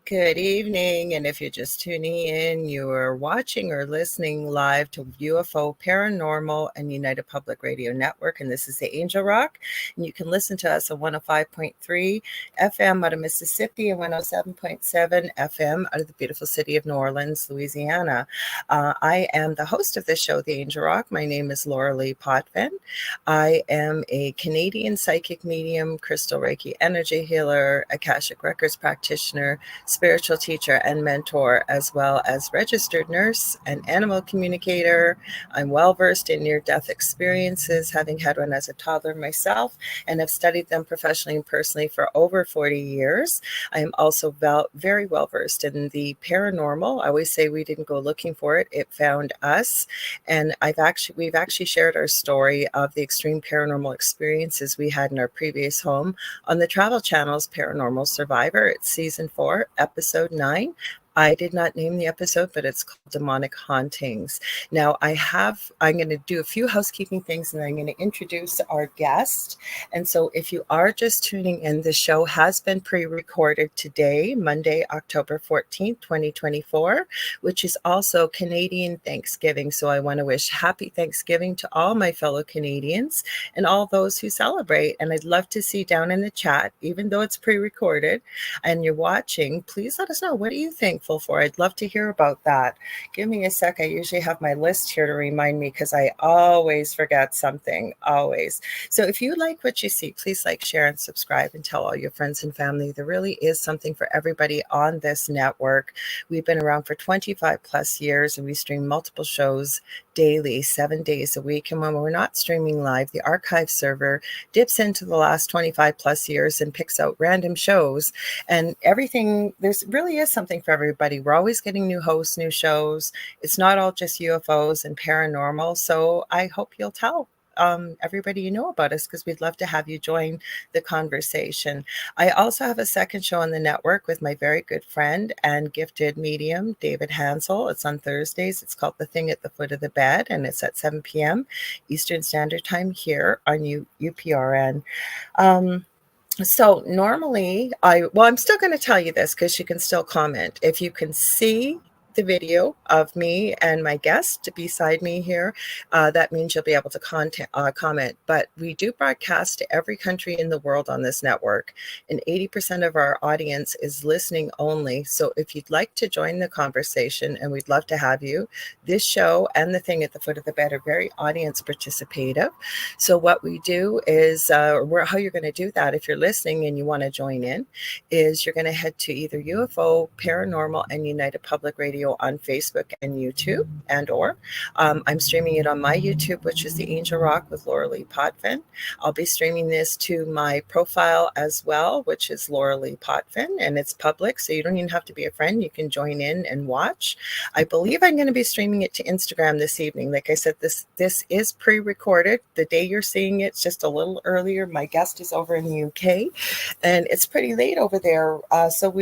Good evening, and if you're just tuning in, you are watching or listening live to UFO Paranormal and United Public Radio Network, and this is the Angel Rock, and you can listen to us on 105.3 FM out of Mississippi and 107.7 FM out of the beautiful city of New Orleans, Louisiana. I am the host of this show, The Angel Rock. My name is Lorilei Potvin. I am a Canadian psychic medium, crystal Reiki energy healer, Akashic Records practitioner, spiritual teacher and mentor, as well as registered nurse and animal communicator. I'm well versed in near-death experiences, having had one as a toddler myself, and have studied them professionally and personally for over 40 years. I am also very well versed in the paranormal. I always say we didn't go looking for it; it found us. And we've actually shared our story of the extreme paranormal experiences we had in our previous home on the Travel Channel's Paranormal Survivor. It's season 4, episode 9. I did not name the episode, but it's called Demonic Hauntings. Now, I'm going to do a few housekeeping things, and I'm going to introduce our guest. And so if you are just tuning in, the show has been pre-recorded today, Monday, October 14th, 2024, which is also Canadian Thanksgiving. So I want to wish happy Thanksgiving to all my fellow Canadians and all those who celebrate. And I'd love to see down in the chat, even though it's pre-recorded and you're watching, please let us know, what are you thankful for? I'd love to hear about that. Give me a sec. I usually have my list here to remind me, because I always forget something, always. So if you like what you see, please like, share, and subscribe, and tell all your friends and family. There really is something for everybody on this network. We've been around for 25 plus years, and we stream multiple shows daily, 7 days a week. And when we're not streaming live, the archive server dips into the last 25 plus years and picks out random shows and everything. There's really is something for everybody. We're always getting new hosts, new shows. It's not all just UFOs and paranormal. So I hope you'll tell everybody you know about us, because we'd love to have you join the conversation. I also have a second show on the network with my very good friend and gifted medium, David Hansel. It's on Thursdays. It's called The Thing at the Foot of the Bed, and it's at 7 p.m. Eastern Standard Time here on UPRN. So normally I'm still going to tell you this, because you can still comment. If you can see the video of me and my guest beside me here, that means you'll be able to comment. But we do broadcast to every country in the world on this network, and 80% of our audience is listening only. So if you'd like to join the conversation, and we'd love to have you, this show and The Thing at the Foot of the Bed are very audience participative. So what we do is, how you're going to do that if you're listening and you want to join in, is you're going to head to either UFO, Paranormal, and United Public Radio on Facebook and YouTube, or I'm streaming it on my YouTube, which is The Angel Rock with Lorilei Potvin. I'll be streaming this to my profile as well, which is Lorilei Potvin, and it's public, so you don't even have to be a friend. You can join in and watch. I believe I'm going to be streaming it to Instagram this evening. Like I said, this is pre-recorded. The day you're seeing it's just a little earlier. My guest is over in the UK, and it's pretty late over there. So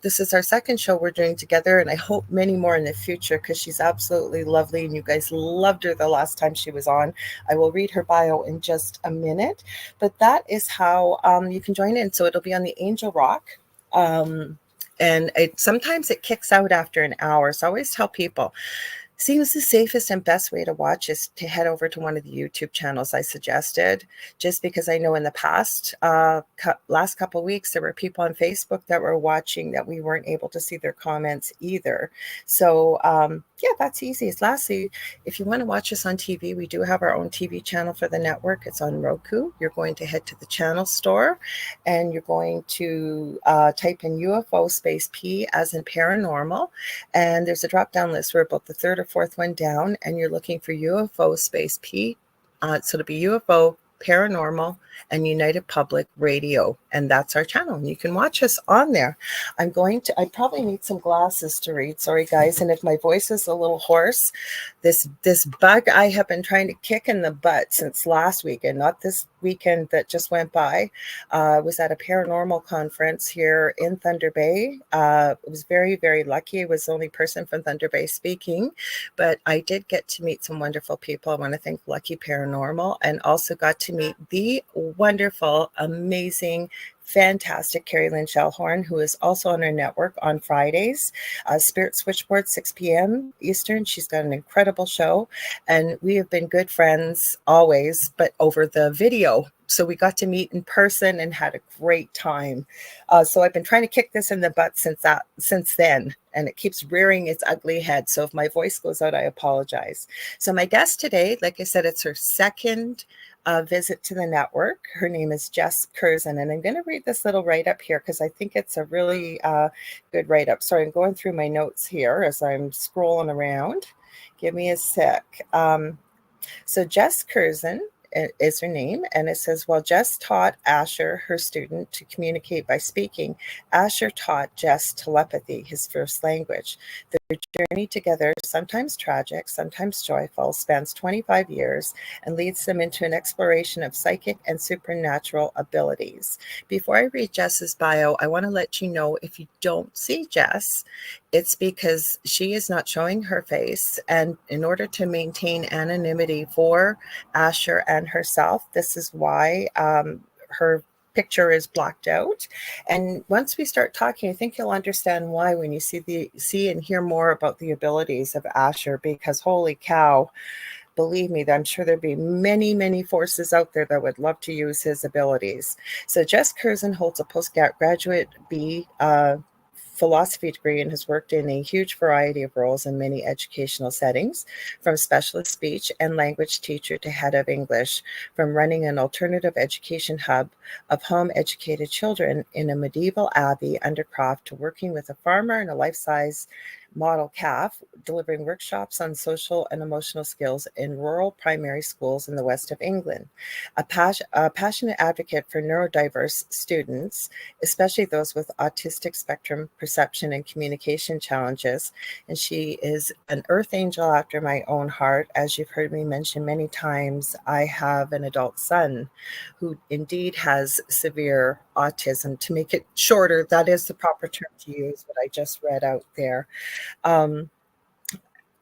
this is our second show we're doing together, and I hope many more in the future, because she's absolutely lovely, and you guys loved her the last time she was on. I will read her bio in just a minute, but that is how you can join in. So it'll be on the Angel Rock. And sometimes it kicks out after an hour. So I always tell people, seems the safest and best way to watch is to head over to one of the YouTube channels I suggested, just because I know in the past, last couple of weeks, there were people on Facebook that were watching that we weren't able to see their comments either. So yeah, that's easy. Lastly, if you want to watch us on TV, we do have our own TV channel for the network. It's on Roku. You're going to head to the channel store, and you're going to type in UFO space P as in paranormal. And there's a drop-down list. We're about the third or fourth one down, and you're looking for UFO space P. So it'll be UFO, Paranormal, and United Public Radio, and that's our channel, and you can watch us on there. I probably need some glasses to read, sorry guys, and if my voice is a little hoarse, this bug I have been trying to kick in the butt since last weekend, not this weekend that just went by. Was at a paranormal conference here in Thunder Bay. It was very, very lucky. I was the only person from Thunder Bay speaking, but I did get to meet some wonderful people. I want to thank Lucky Paranormal, and also got to meet the wonderful, amazing fantastic Carrie Lynn Shellhorn, who is also on our network on Fridays, Spirit Switchboard, 6 p.m. Eastern. She's got an incredible show, and we have been good friends always, but over the video. So we got to meet in person and had a great time. So I've been trying to kick this in the butt since then, and it keeps rearing its ugly head. So if my voice goes out, I apologize. So my guest today, like I said, it's her second visit to the network. Her name is Jes Kerzen, and I'm going to read this little write-up here because I think it's a really good write-up. Sorry, I'm going through my notes here as I'm scrolling around. Give me a sec. So Jes Kerzen is her name, and it says, while Jes taught Asher, her student, to communicate by speaking, Asher taught Jes telepathy, his first language. Their journey together, sometimes tragic, sometimes joyful, spans 25 years and leads them into an exploration of psychic and supernatural abilities. Before I read Jes's bio, I want to let you know, if you don't see Jes, it's because she is not showing her face, and in order to maintain anonymity for Asher and herself, this is why her picture is blocked out. And once we start talking, I think you'll understand why when you see and hear more about the abilities of Asher, because holy cow, believe me, I'm sure there'd be many, many forces out there that would love to use his abilities. So Jes Kerzen holds a postgraduate B philosophy degree and has worked in a huge variety of roles in many educational settings, from specialist speech and language teacher to head of English, from running an alternative education hub of home-educated children in a medieval abbey undercroft to working with a farmer and a life-size model calf, delivering workshops on social and emotional skills in rural primary schools in the west of England. A passionate advocate for neurodiverse students, especially those with autistic spectrum perception and communication challenges. And she is an earth angel after my own heart. As you've heard me mention many times, I have an adult son who indeed has severe autism. To make it shorter, that is the proper term to use, what I just read out there.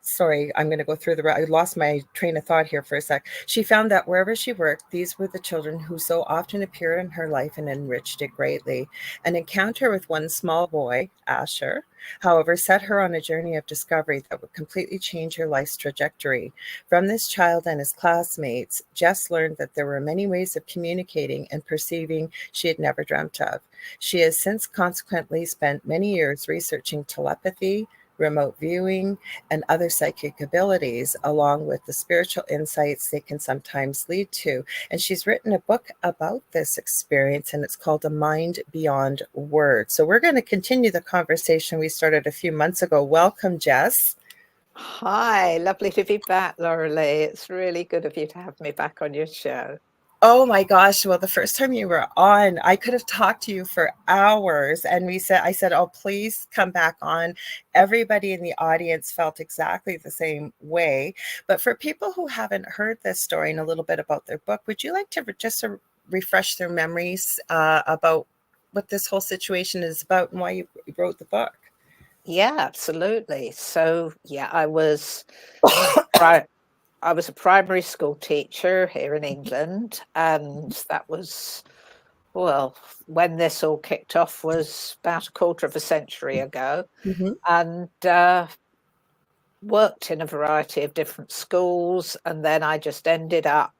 Sorry, I'm going to go through I lost my train of thought here for a sec. She found that wherever she worked, these were the children who so often appeared in her life and enriched it greatly. An encounter with one small boy, Asher, however, set her on a journey of discovery that would completely change her life's trajectory. From this child and his classmates, Jes learned that there were many ways of communicating and perceiving she had never dreamt of. She has since consequently spent many years researching telepathy, remote viewing, and other psychic abilities, along with the spiritual insights they can sometimes lead to. And she's written a book about this experience, and it's called A Mind Beyond Words. So we're going to continue the conversation we started a few months ago. Welcome, Jes. Hi, lovely to be back, Lorilei. It's really good of you to have me back on your show. Oh my gosh. Well, the first time you were on, I could have talked to you for hours. And I said, oh, please come back on. Everybody in the audience felt exactly the same way. But for people who haven't heard this story and a little bit about their book, would you like to just refresh their memories about what this whole situation is about and why you wrote the book? Yeah, absolutely. So, yeah, I was a primary school teacher here in England, and that was, well, when this all kicked off was about a quarter of a century ago, and worked in a variety of different schools, and then I just ended up,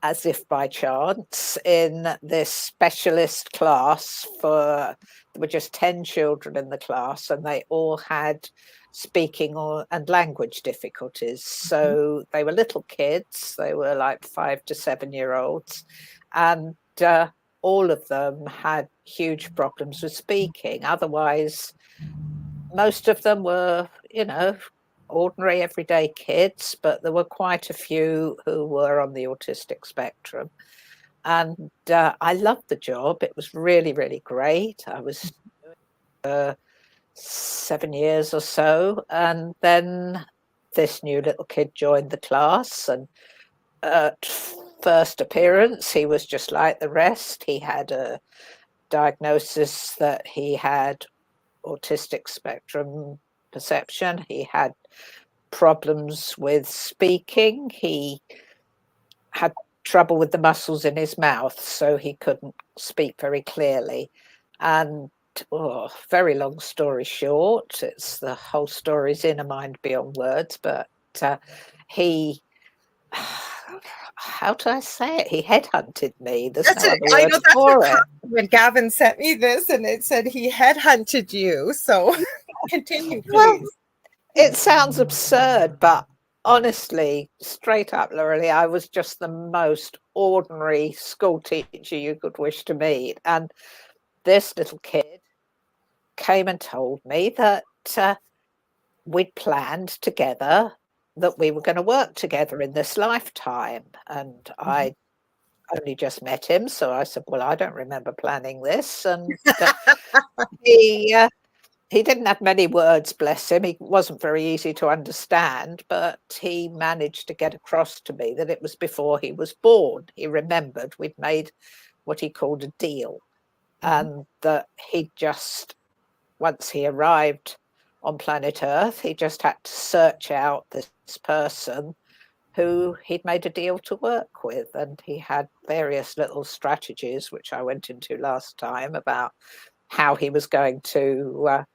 as if by chance, in this specialist class there were just 10 children in the class, and they all had speaking and language difficulties. So they were little kids, they were like 5 to 7 year olds, and all of them had huge problems with speaking. Otherwise, most of them were, ordinary everyday kids, but there were quite a few who were on the autistic spectrum. And I loved the job. It was really, really great. I was 7 years or so. And then this new little kid joined the class. And at first appearance, he was just like the rest. He had a diagnosis that he had autistic spectrum perception. He had problems with speaking. He had trouble with the muscles in his mouth, so he couldn't speak very clearly. And very long story short, it's the whole story's in a mind beyond words, but he, how do I say it? He headhunted me. There's no other I word know that's for what it. when Gavin sent me this, and it said he headhunted you. So continue, Well, please. it sounds absurd, but honestly, straight up, Lorilei, I was just the most ordinary school teacher you could wish to meet. And this little kid came and told me that we'd planned together that we were going to work together in this lifetime. And I only just met him, so I said, well, I don't remember planning this. And he didn't have many words, bless him. He wasn't very easy to understand, but he managed to get across to me that it was before he was born. He remembered we'd made what he called a deal, and that he just, once he arrived on planet Earth, he just had to search out this person who he'd made a deal to work with. And he had various little strategies, which I went into last time, about how he was going to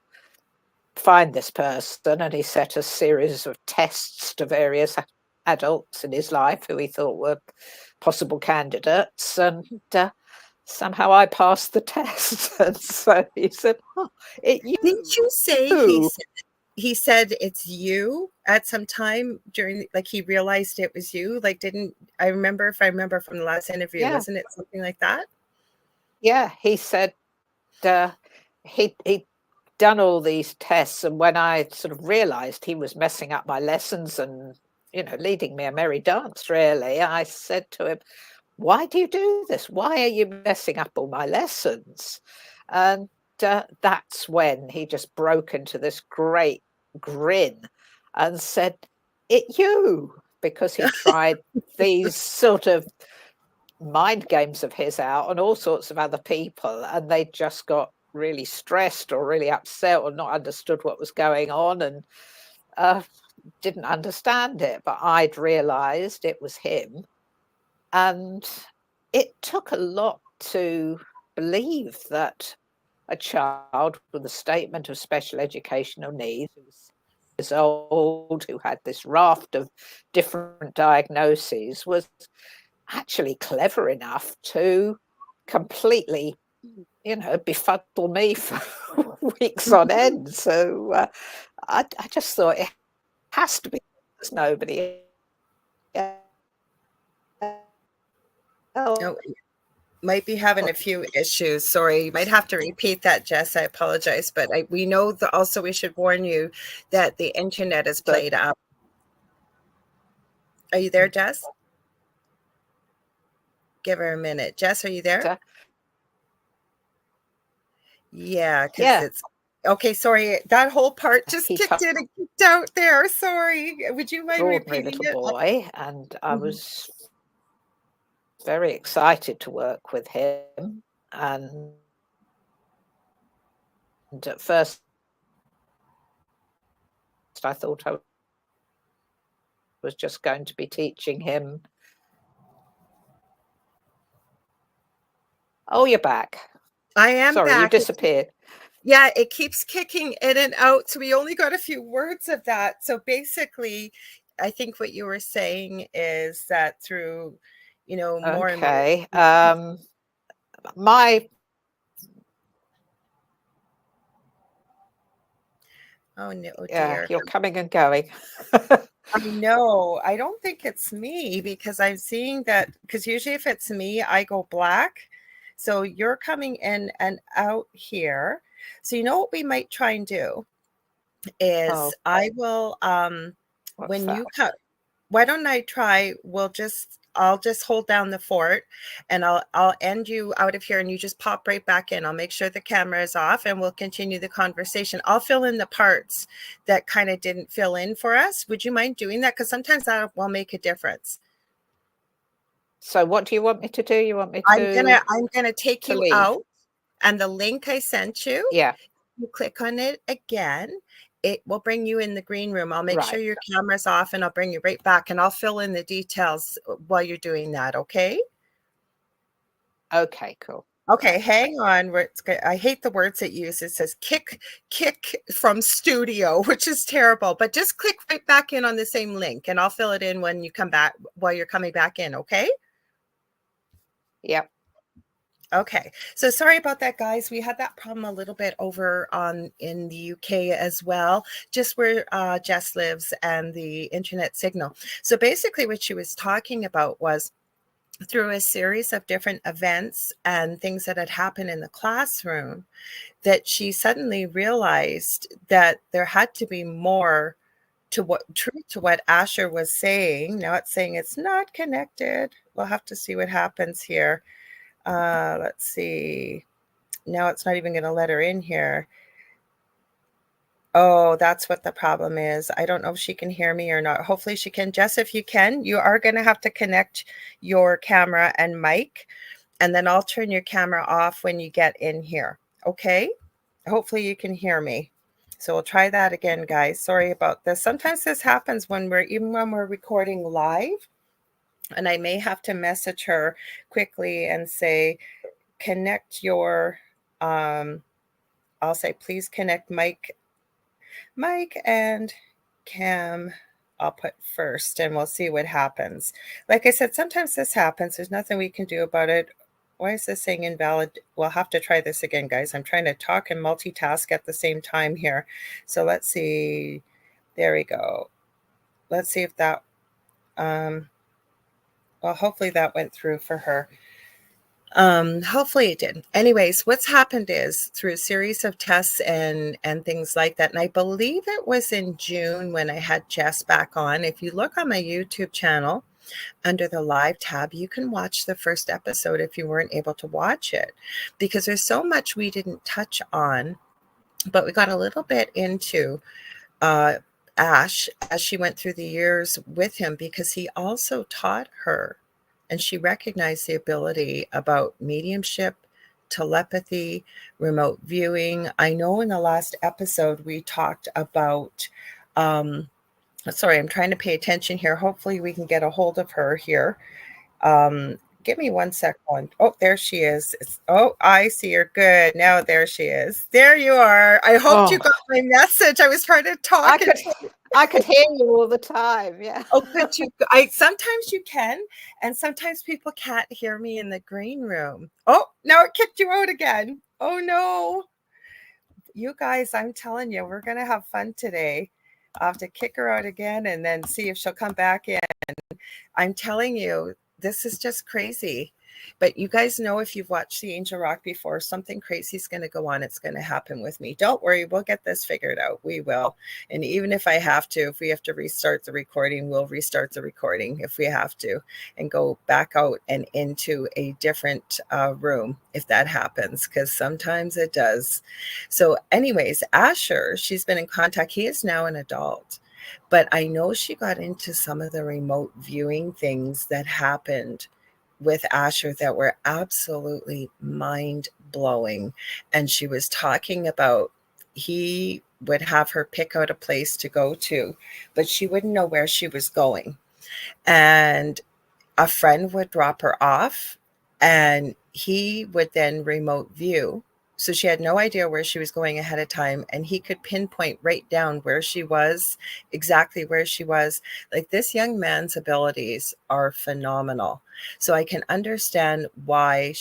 find this person. And he set a series of tests to various adults in his life who he thought were possible candidates. And somehow I passed the test. And so he said, Didn't you say he said it's you at some time during, like, he realized it was you? Like, didn't I remember, if I remember from the last interview, Yeah. wasn't it something like that? Yeah, he said he'd done all these tests, and when I sort of realized he was messing up my lessons and, you know, leading me a merry dance, really, I said to him, why do you do this? Why are you messing up all my lessons? And that's when he just broke into this great grin and said, it you, because he tried these sort of mind games of his out on all sorts of other people, and they just got really stressed or really upset or not understood what was going on, and didn't understand it. But I'd realized it was him, and it took a lot to believe that a child with a statement of special educational needs, who was years old, who had this raft of different diagnoses, was actually clever enough to completely, you know, befuddle me for weeks on end. So I just thought it has to be, there's nobody else. Oh, might be having a few issues. Sorry, you might have to repeat that, Jess. I apologize, but we know that also we should warn you that the internet is played up. Are you there, Jess? Give her a minute. Jess, are you there? Yeah, because it's okay. Sorry, that whole part just kicked in and kicked out there. Sorry. Would you mind repeating it? Boy, and I was very excited to work with him. And at first, I thought I was just going to be teaching him. Oh, you're back. I am Sorry, back. You disappeared. Yeah, it keeps kicking in and out. So we only got a few words of that. So basically, I think what you were saying is that through, you know, more and more. My Oh no, dear. You're coming and going. I know. I don't think it's me, because I'm seeing that, because usually if it's me, I go black. So you're coming in and out here. So you know what we might try and do is I will when you come, why don't I try, I'll just hold down the fort, and I'll end you out of here, and you just pop right back in. I'll make sure the camera is off, and we'll continue the conversation. I'll fill in the parts that kind of didn't fill in for us. Would you mind doing that? Because sometimes that will make a difference. So what do you want me to do? You want me to? I'm gonna take you out, and the link I sent you. Yeah. You click on it again. it will bring you in the green room. I'll make sure Right. your camera's off and I'll bring you right back and I'll fill in the details while you're doing that. Okay. Okay, cool. Okay, Right. hang on. I hate the words it uses. It says kick from studio, which is terrible. But just click right back in on the same link, and I'll fill it in when you come back while you're coming back in. Okay. Yep. Okay. So sorry about that, guys. We had that problem a little bit over on in the UK as well, just where Jes lives and the internet signal. So basically, what she was talking about was, through a series of different events and things that had happened in the classroom, that she suddenly realized that there had to be more to what truth to what Asher was saying. Now it's saying it's not connected. We'll have to see what happens here. Let's see. Now it's not even going to let her in here. Oh, that's what the problem is. I don't know if she can hear me or not. Hopefully she can. Jes, if you can, you are going to have to connect your camera and mic, and then I'll turn your camera off when you get in here. Okay? Hopefully you can hear me. So we'll try that again, guys. Sorry about this. Sometimes this happens when we're recording live, and I may have to message her quickly and say, connect your, I'll say, please connect Mike and Cam. I'll put first and we'll see what happens. Like I said, sometimes this happens. There's nothing we can do about it. Why is this saying invalid? We'll have to try this again, guys. I'm trying to talk and multitask at the same time here. So let's see. There we go. Let's see if that, well, hopefully that went through for her. Hopefully it did. Anyways, what's happened is, through a series of tests and things like that, and I believe it was in June when I had Jes back on. If you look on my YouTube channel under the live tab, you can watch the first episode if you weren't able to watch it, because there's so much we didn't touch on, but we got a little bit into Ash as she went through the years with him, because he also taught her, and she recognized the ability about mediumship, telepathy, remote viewing. I know in the last episode we talked about, sorry, I'm trying to pay attention here. Hopefully we can get a hold of her here. Give me 1 second. Oh, there she is. Oh, I see her. Good. Now there she is. There you are. I hoped you got my message. I was trying to talk. I could hear you all the time. Yeah. Oh, could you? Sometimes you can, and sometimes people can't hear me in the green room. Oh, now it kicked you out again. Oh no. You guys, I'm telling you, we're gonna have fun today. I'll have to kick her out again and then see if she'll come back in. I'm telling you, this is just crazy. But you guys know, if you've watched the Angel Rock before, something crazy is going to go on. It's going to happen with me. Don't worry. We'll get this figured out. We will. And even if if we have to restart the recording, we'll restart the recording if we have to, and go back out and into a different room if that happens, because sometimes it does. So anyways, Asher, she's been in contact. He is now an adult. But I know she got into some of the remote viewing things that happened with Asher that were absolutely mind blowing. And she was talking about, he would have her pick out a place to go to, but she wouldn't know where she was going. And a friend would drop her off, and he would then remote view. So she had no idea where she was going ahead of time, and he could pinpoint right down where she was, exactly where she was. Like, this young man's abilities are phenomenal. So I can understand why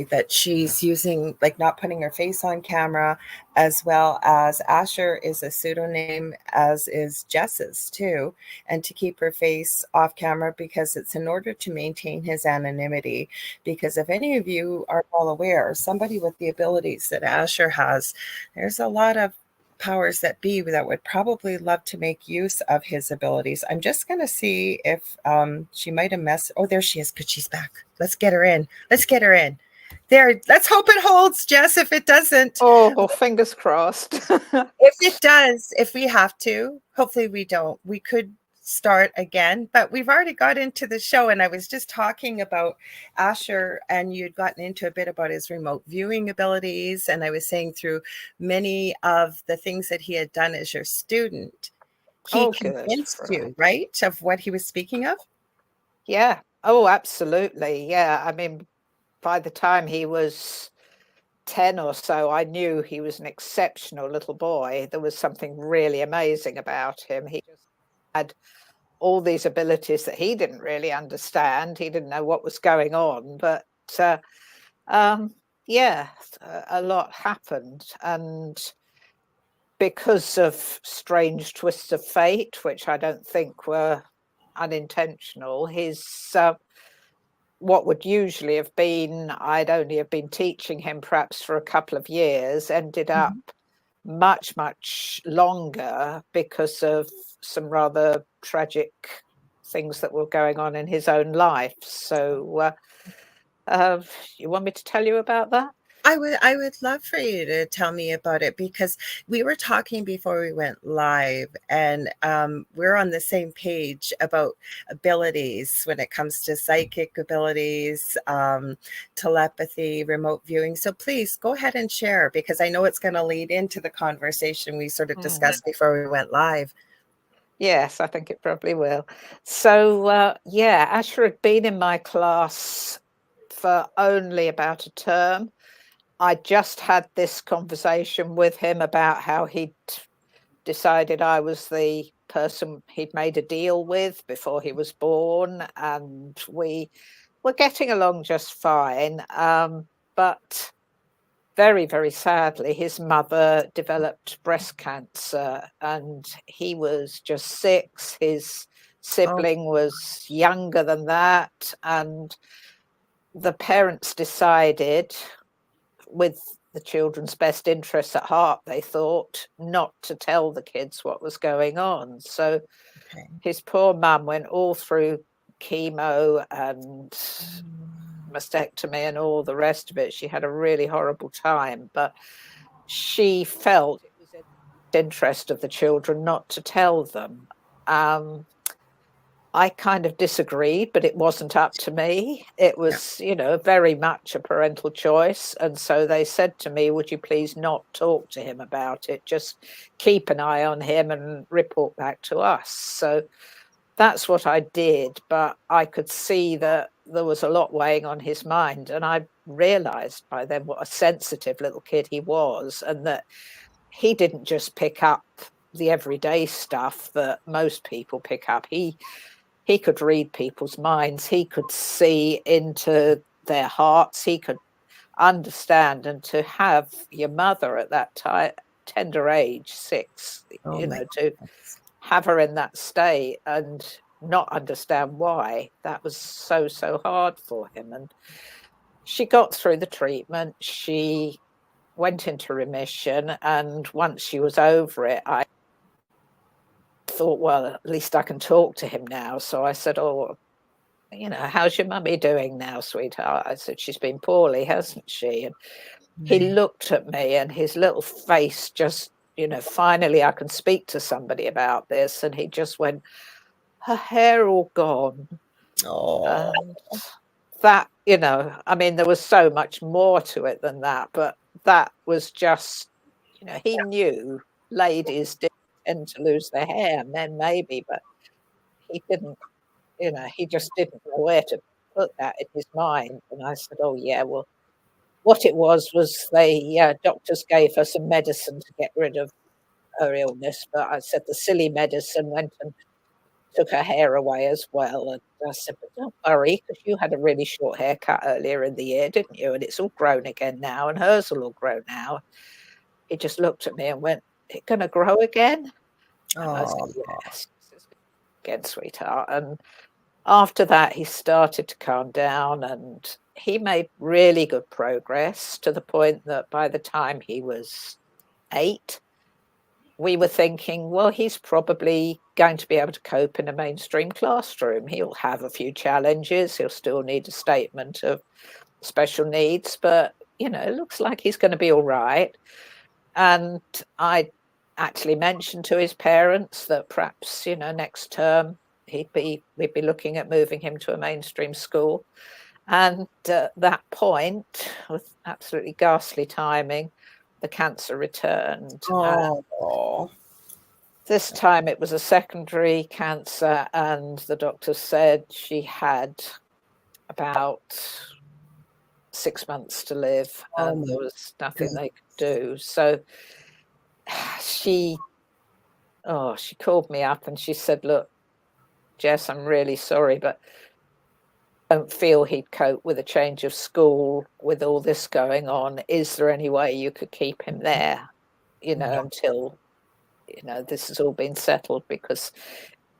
that she's using, like, not putting her face on camera, as well as Asher is a pseudonym, as is Jes's too, and to keep her face off camera, because it's in order to maintain his anonymity. Because if any of you are well aware, somebody with the abilities that Asher has, there's a lot of powers that be that would probably love to make use of his abilities. I'm just going to see if she might have messed. Oh, there she is. Good, she's back. Let's get her in. There. Let's hope it holds, Jes. If it doesn't, Oh, fingers crossed. if it does, if we have to, hopefully we don't. We could start again, but we've already got into the show, and I was just talking about Asher, and you'd gotten into a bit about his remote viewing abilities, and I was saying through many of the things that he had done as your student, he Oh, good. convinced Right. you, right, of what he was speaking of? Yeah. Oh, absolutely. Yeah. I mean, by the time he was 10 or so, I knew he was an exceptional little boy. There was something really amazing about him. He just had all these abilities that he didn't really understand. He didn't know what was going on, but um, yeah, a lot happened. And because of strange twists of fate, which I don't think were unintentional, his what would usually have been, I'd only have been teaching him perhaps for a couple of years, ended up Mhm. much, much longer because of some rather tragic things that were going on in his own life. So, you want me to tell you about that? I would love for you to tell me about it, because we were talking before we went live, and we're on the same page about abilities when it comes to psychic abilities, telepathy, remote viewing. So please go ahead and share, because I know it's going to lead into the conversation we sort of Mm. discussed before we went live. Yes, I think it probably will. So, yeah, Asher had been in my class for only about a term. I just had this conversation with him about how he'd decided I was the person he'd made a deal with before he was born, and we were getting along just fine. But very, very sadly, his mother developed breast cancer, and he was just 6. His Oh, sibling was younger than that, and the parents decided, with the children's best interests at heart, they thought, not to tell the kids what was going on. So okay. his poor mum went all through chemo and mastectomy and all the rest of it. She had a really horrible time, but she felt it was in the interest of the children not to tell them. Um, I kind of disagreed, but it wasn't up to me. It Yeah. was, very much a parental choice. And so they said to me, would you please not talk to him about it? Just keep an eye on him and report back to us. So that's what I did. But I could see that there was a lot weighing on his mind. And I realized by then what a sensitive little kid he was, and that he didn't just pick up the everyday stuff that most people pick up. He could read people's minds. He could see into their hearts. He could understand. And to have your mother at that tender age, 6, Oh my to goodness. have her in that state and not understand why, that was so, so hard for him. And she got through the treatment. She went into remission. And once she was over it, I thought, well, at least I can talk to him now. So I said, oh, how's your mummy doing now, sweetheart? I said, she's been poorly, hasn't she? And he Right. looked at me, and his little face just, finally I can speak to somebody about this. And he just went, her hair all gone. Oh, And that, I mean, there was so much more to it than that, but that was just, he knew ladies did tend to lose their hair, men maybe, but he didn't. He just didn't know where to put that in his mind. And I said, "Oh, yeah, well, what it was they doctors gave her some medicine to get rid of her illness, but I said the silly medicine went and took her hair away as well." And I said, "But don't worry, because you had a really short haircut earlier in the year, didn't you? And it's all grown again now, and hers will all grow now." He just looked at me and went, "It gonna grow again?" And I said, oh, "Yes, it's again, sweetheart." And after that, he started to calm down, and he made really good progress, to the point that by the time he was 8, we were thinking, well, he's probably going to be able to cope in a mainstream classroom. He'll have a few challenges. He'll still need a statement of special needs, but, it looks like he's going to be all right. And I actually mentioned to his parents that perhaps, next term we'd be looking at moving him to a mainstream school. And at that point, with absolutely ghastly timing, the cancer returned. Oh, This time it was a secondary cancer, and the doctor said she had about 6 months to live, oh and my there was nothing God. they could do. So she called me up and she said, "Look, Jess, I'm really sorry, but I don't feel he'd cope with a change of school with all this going on. Is there any way you could keep him there, until, this has all been settled?" Because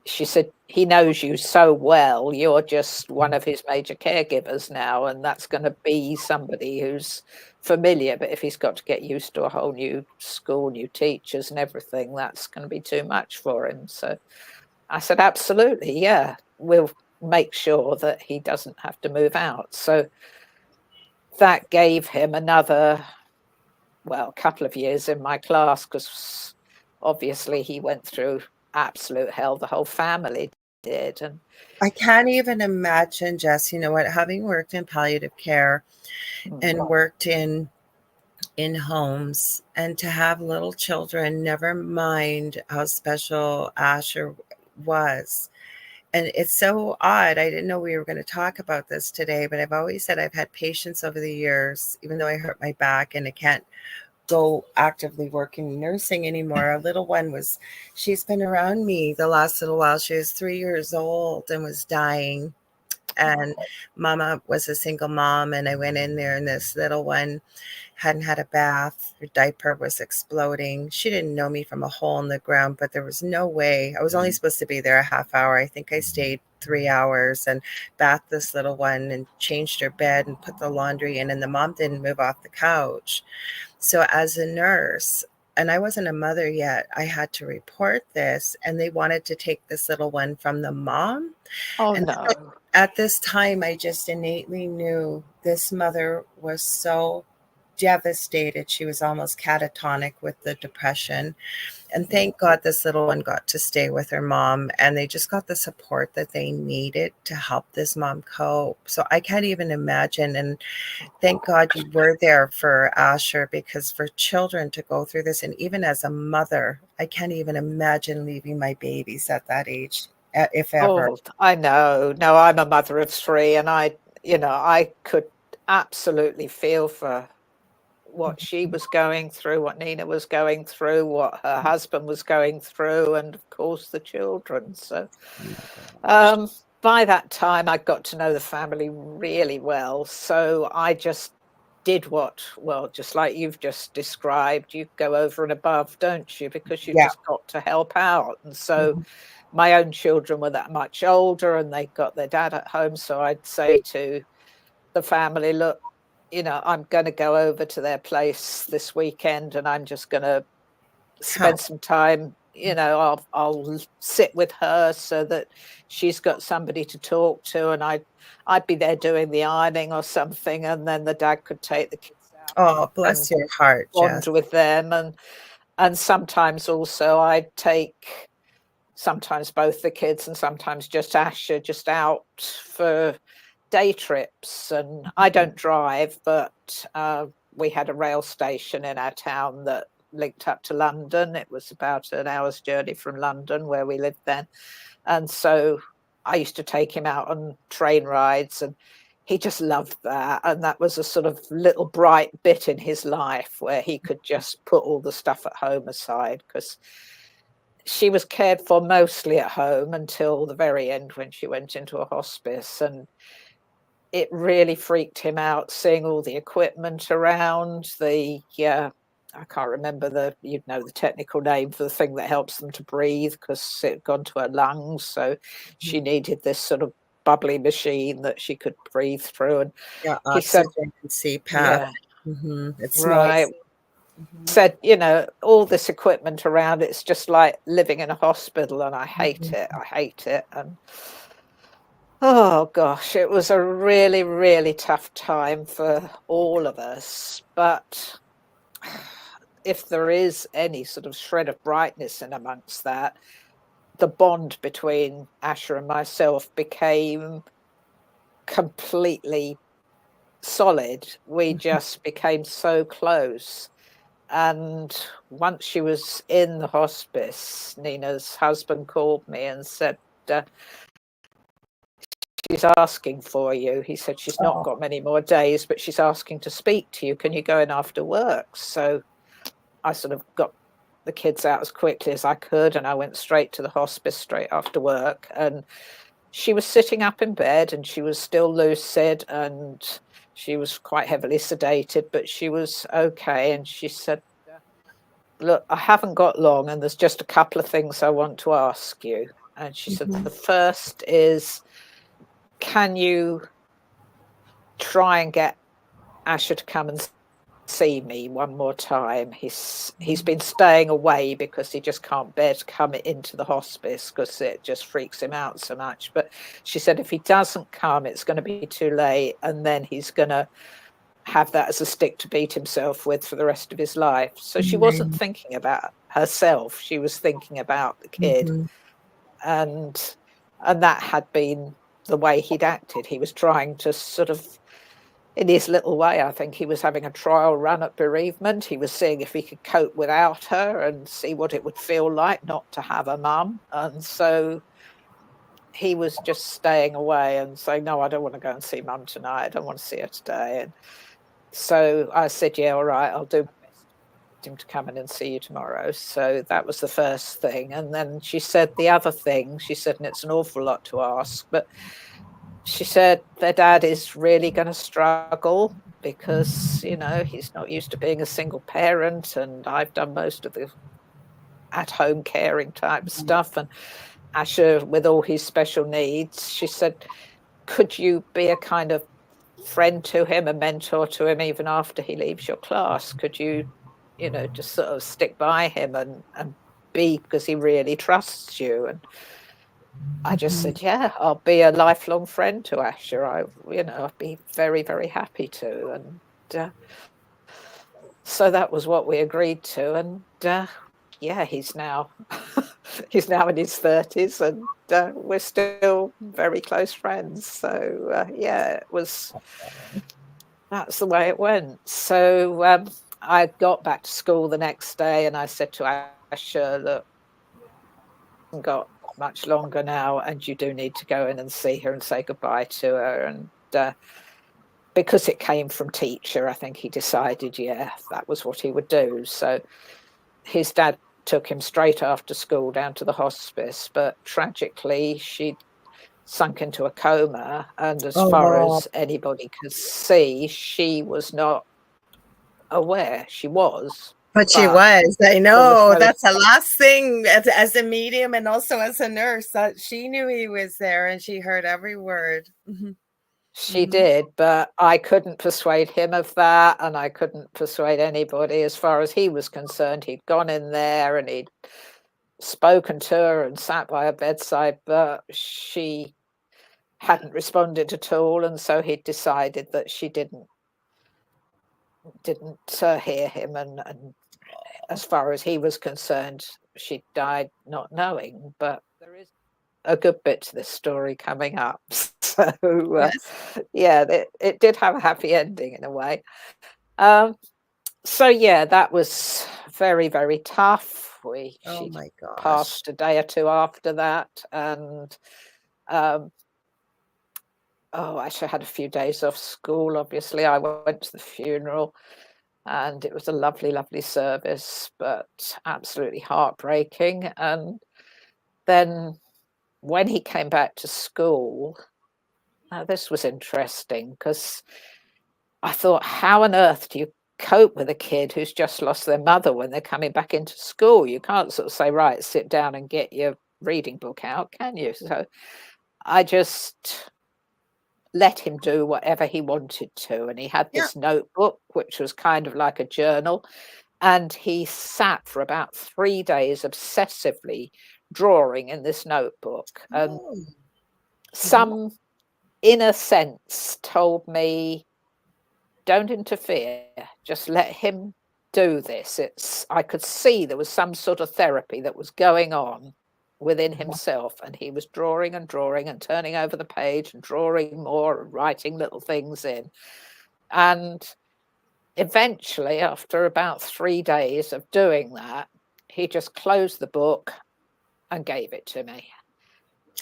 she said, "He knows you so well. You're just one of his major caregivers now, and that's going to be somebody who's familiar. But if he's got to get used to a whole new school, new teachers and everything, that's going to be too much for him." So I said, "Absolutely, yeah. We'll make sure that he doesn't have to move out." So that gave him another, couple of years in my class, because obviously he went through absolute hell. The whole family did. And I can't even imagine, Jess, you know what, having worked in palliative care and worked in homes, and to have little children, never mind how special Asher was. And it's so odd. I didn't know we were going to talk about this today, but I've always said I've had patients over the years, even though I hurt my back and I can't go actively working nursing anymore. Our little one she's been around me the last little while. She was 3 years old and was dying. And mama was a single mom. And I went in there, and this little one hadn't had a bath. Her diaper was exploding. She didn't know me from a hole in the ground, but there was no way. I was only supposed to be there a half hour. I think I stayed 3 hours and bathed this little one and changed her bed and put the laundry in. And the mom didn't move off the couch. So as a nurse, and I wasn't a mother yet, I had to report this, and they wanted to take this little one from the mom. Oh And no. at this time, I just innately knew this mother was so devastated. She was almost catatonic with the depression. And thank God this little one got to stay with her mom, and they just got the support that they needed to help this mom cope. So I can't even imagine. And thank God you were there for Asher, because for children to go through this, and even as a mother, I can't even imagine leaving my babies at that age, if ever. Oh, I know. No, I'm a mother of three, and I could absolutely feel for what she was going through, what Nina was going through, what her husband was going through, and of course the children. So by that time, I got to know the family really well. So I just did just like you've just described, you go over and above, don't you? Because you've Yeah. just got to help out. And so my own children were that much older, and they got their dad at home. So I'd say to the family, "Look, I'm going to go over to their place this weekend, and I'm just going to spend Help. some time. I'll sit with her so that she's got somebody to talk to, and I'd be there doing the ironing or something, and then the dad could take the kids out Oh, and bless your heart, bond Jess. with them, and sometimes also I'd take sometimes both the kids and sometimes just Asher just out for day trips. And I don't drive, but we had a rail station in our town that linked up to London. It was about an hour's journey from London where we lived then. And so I used to take him out on train rides, and he just loved that. And that was a sort of little bright bit in his life where he could just put all the stuff at home aside, because she was cared for mostly at home until the very end when she went into a hospice. And it really freaked him out seeing all the equipment around. I can't remember the technical name for the thing that helps them to breathe, because it had gone to her lungs. So she needed this sort of bubbly machine that she could breathe through. And Yeah, he said, oxygen and CPAP. yeah, It's right. noisy. Said, all this equipment around, it's just like living in a hospital, and I hate it. I hate it. And oh gosh, it was a really, really tough time for all of us. But if there is any sort of shred of brightness in amongst that, the bond between Asher and myself became completely solid. We just became so close. And once she was in the hospice, Nina's husband called me and said, she's asking for you. He said, she's not got many more days, but she's asking to speak to you. Can you go in after work? So I sort of got the kids out as quickly as I could, and I went straight to the hospice straight after work. And she was sitting up in bed, and she was still lucid, and she was quite heavily sedated, but she was okay. And she said, look, I haven't got long, and there's just a couple of things I want to ask you. And she said, the first is, can you try and get Asher to come and see me one more time? He's been staying away because he just can't bear to come into the hospice because it just freaks him out so much. But she said, if he doesn't come, it's going to be too late, and then he's going to have that as a stick to beat himself with for the rest of his life. So she wasn't thinking about herself, she was thinking about the kid. And that had been the way he'd acted. He was trying to sort of, in his little way, I think he was having a trial run at bereavement. He was seeing if he could cope without her and see what it would feel like not to have a mum. And so he was just staying away and saying, no, I don't want to go and see mum tonight. I don't want to see her today. And so I said, yeah, all right, I'll do my best to get him to come in and see you tomorrow. So that was the first thing. And then she said the other thing, she said, and it's an awful lot to ask, but she said their dad is really going to struggle because, you know, he's not used to being a single parent, and I've done most of the at-home caring type stuff. And Asher, with all his special needs, she said, could you be a kind of friend to him, a mentor to him, even after he leaves your class? Could you, you know, just sort of stick by him and be, because he really trusts you? And I just said, yeah, I'll be a lifelong friend to Asher. I'd be very, very happy to. And so that was what we agreed to. And yeah, he's now he's now in his 30s, and we're still very close friends. So yeah, that's the way it went. So I got back to school the next day, and I said to Asher, look, I haven't got much longer now, and you do need to go in and see her and say goodbye to her. And because it came from teacher, I think he decided, yeah, that was what he would do. So his dad took him straight after school down to the hospice, but tragically she'd sunk into a coma, and as far as anybody could see, she was not aware. She was, but she was. I know that's the last thing as a medium and also as a nurse, that she knew he was there and she heard every word. She did, but I couldn't persuade him of that, and I couldn't persuade anybody. As far as he was concerned, he'd gone in there and he'd spoken to her and sat by her bedside, but she hadn't responded at all, and so he decided that she didn't hear him, and as far as he was concerned, she died not knowing. But there is a good bit to this story coming up. So yeah, it did have a happy ending in a way. So yeah, that was very, very tough. She passed a day or two after that, and I actually had a few days off school. Obviously, I went to the funeral, and it was a lovely, lovely service, but absolutely heartbreaking. And then when he came back to school, this was interesting, because I thought, how on earth do you cope with a kid who's just lost their mother when they're coming back into school? You can't sort of say, right, sit down and get your reading book out, can you? So I just let him do whatever he wanted to. And he had this notebook, which was kind of like a journal. And he sat for about 3 days obsessively drawing in this notebook. And some inner sense told me, don't interfere, just let him do this. I could see there was some sort of therapy that was going on within himself, and he was drawing and drawing and turning over the page and drawing more and writing little things in. And eventually, after about 3 days of doing that, he just closed the book and gave it to me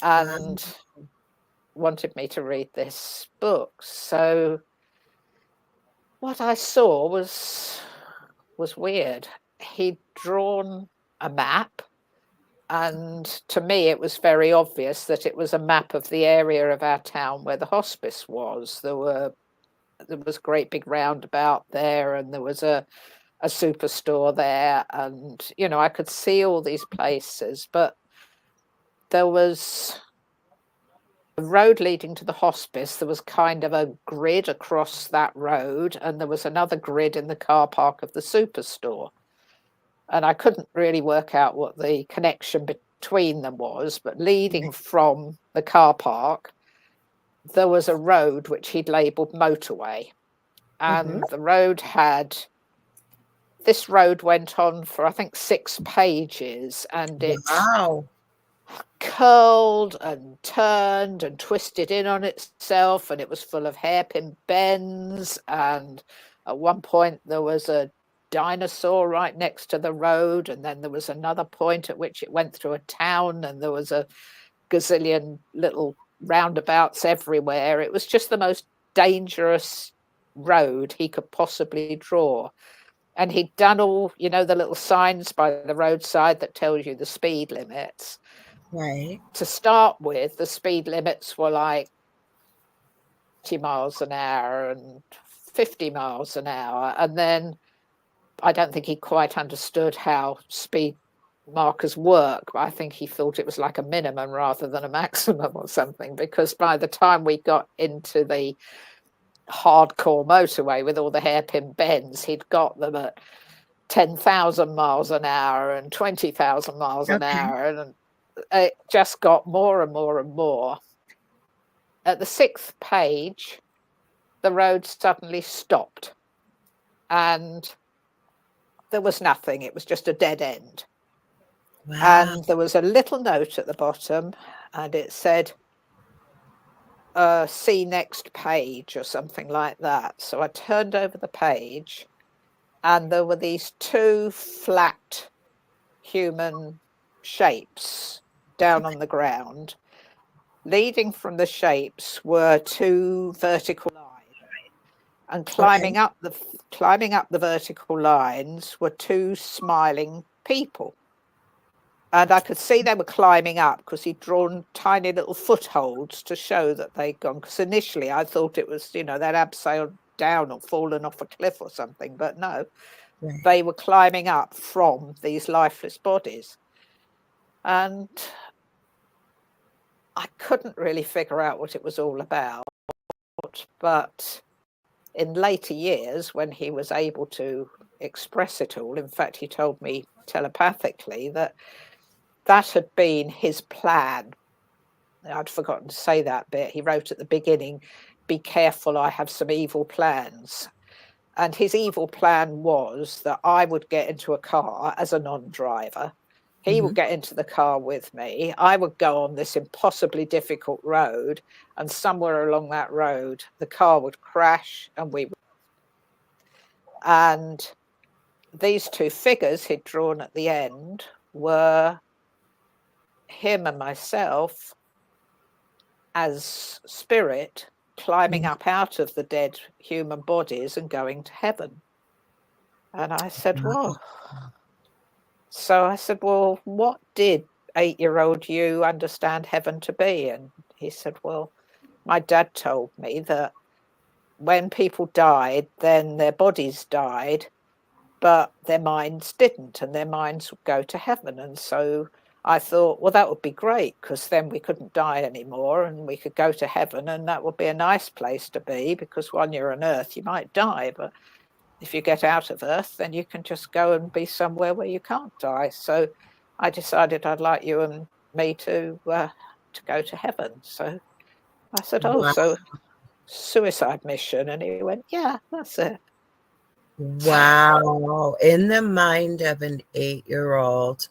and wanted me to read this book. So what I saw was weird. He'd drawn a map, and to me it was very obvious that it was a map of the area of our town where the hospice was. There was a great big roundabout there, and there was a superstore there, and I could see all these places, but there was a road leading to the hospice. There was kind of a grid across that road, and there was another grid in the car park of the superstore. And I couldn't really work out what the connection between them was, but leading from the car park, there was a road which he'd labelled motorway. And the road this road went on for, I think, 6 pages, and it curled and turned and twisted in on itself, and it was full of hairpin bends. And at one point there was a dinosaur right next to the road, and then there was another point at which it went through a town, and there was a gazillion little roundabouts everywhere. It was just the most dangerous road he could possibly draw. And he'd done all, the little signs by the roadside that tells you the speed limits. Right. To start with, the speed limits were like 20 miles an hour and 50 miles an hour. And then I don't think he quite understood how speed markers work, but I think he thought it was like a minimum rather than a maximum or something, because by the time we got into the hardcore motorway with all the hairpin bends, he'd got them at 10,000 miles an hour and 20,000 miles an hour, and it just got more and more and more. At the 6th page, the road suddenly stopped, and there was nothing. It was just a dead end. Wow. And there was a little note at the bottom, and it said, see next page or something like that. So I turned over the page, and there were these 2 flat human shapes down on the ground. Leading from the shapes were 2 vertical lines, and climbing up the vertical lines were 2 smiling people. And I could see they were climbing up because he'd drawn tiny little footholds to show that they'd gone. Because initially I thought it was, they'd abseiled down or fallen off a cliff or something. But no, they were climbing up from these lifeless bodies. And I couldn't really figure out what it was all about. But in later years, when he was able to express it all, in fact, he told me telepathically that had been his plan. I'd forgotten to say that bit. He wrote at the beginning, "Be careful, I have some evil plans." And his evil plan was that I would get into a car as a non-driver. He would get into the car with me. I would go on this impossibly difficult road, and somewhere along that road, the car would crash and we would. And these 2 figures he'd drawn at the end were him and myself as spirit climbing up out of the dead human bodies and going to heaven. And I said, well, what did 8-year-old you understand heaven to be? And he said, well, my dad told me that when people died, then their bodies died, but their minds didn't, and their minds would go to heaven. And so I thought, well, that would be great, because then we couldn't die anymore and we could go to heaven, and that would be a nice place to be, because when you're on Earth, you might die, but if you get out of Earth, then you can just go and be somewhere where you can't die. So I decided I'd like you and me to go to heaven. So I said, so suicide mission? And he went, yeah, that's it. Wow. In the mind of an 8-year-old,